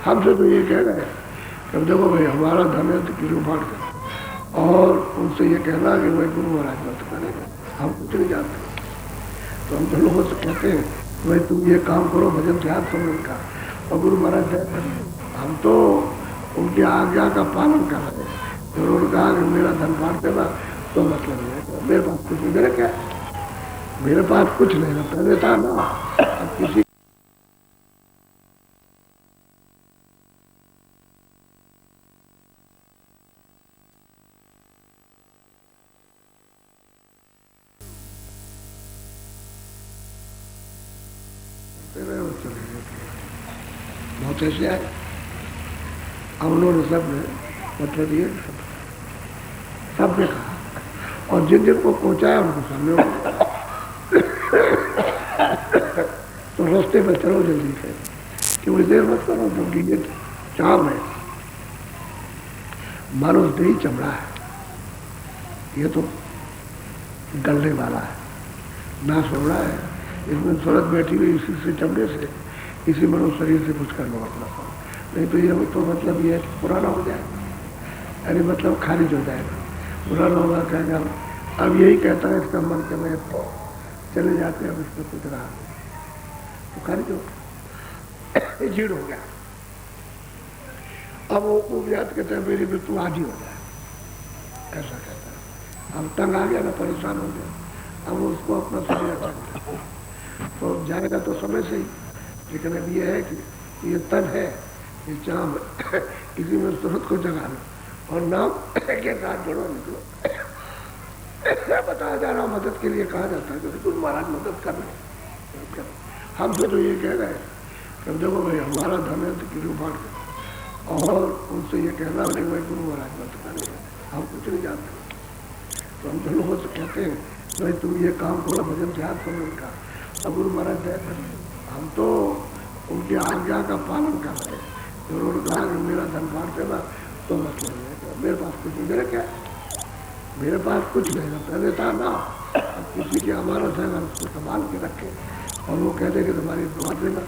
हमसे तो ये कह रहे हैं कि देखो भाई हमारा धन है तो किलो बांट कर, और उनसे ये कहना कि भाई गुरु महाराज मदद करेंगे, हम कुछ नहीं जानते। तो हम तो लोगों से कहते हैं भाई तुम ये काम करो, भजन ध्यान समझ का, और गुरु महाराज हम तो उनकी आज्ञा का पालन कर रहे हैं। तो उन्होंने कहा कि मेरा धन बांट देना, तो मतलब है मेरे पास कुछ नहीं, मेरे क्या मेरे पास कुछ नहीं ना, पहले था ना, अब किसी बहुत ऐसे आए, अब उन्होंने सब ने मतलब ये सब ने कहा, और जिन जिन को पहुंचाया उनको सामने तो रास्ते पर चलो जल्दी से, क्योंकि देर मत करो, क्योंकि ये चाम है, मानो नहीं चमड़ा है, ये तो गलने वाला है, नाश हो रहा है, इसमें सूरत बैठी हुई इसी से चमड़े से, इसी मनुष्य शरीर से कुछ कर लो अपना, नहीं तो ये तो मतलब ये पुराना हो जाएगा, अरे मतलब खारिज हो जाएगा, पुराना होगा कहेगा अब यही कहता है इसका मन के मैं तो चले जाते हैं, अब इसमें कुछ रहा तो खारिज हो झीड़ हो गया। अब वो उपजात कहते हैं मेरी मृत्यु आज ही हो जाए, ऐसा कहता है। अब तंग आ गया ना, परेशान हो गया, अब उसको अपना शरीर अच्छा तो जाएगा तो समय से ही, लेकिन अब ये है कि ये तन है, ये चाम इसी में सूरत को जगा लो और नाम के साथ जोड़ो, निकलो। बताया जा रहा, मदद के लिए कहा जाता है क्योंकि तुम महाराज मदद कर रहे, हमसे तो ये कह रहे हैं कि देखो भाई हमारा धन है तो किलो बांट कर, और उनसे ये कहना नहीं भाई गुरु महाराज मदद करेंगे, हम कुछ नहीं जानते। तो हम तो लोगों से कहते हैं भाई तुम ये काम करो, भजन ध्यान समझ का, अब गुरु महाराज दया करें, हम तो उनकी आज्ञा का पालन कर रहे हैं। उन्होंने कहा कि मेरा धन बांट देना तो मत लेना, मेरे पास कुछ नहीं, मेरे क्या, मेरे पास कुछ नहीं था, पहले था ना। अब किसी की अमानत है, अगर उसको संभाल के रखे और वो कहते कि तुम्हारी दुआ देना,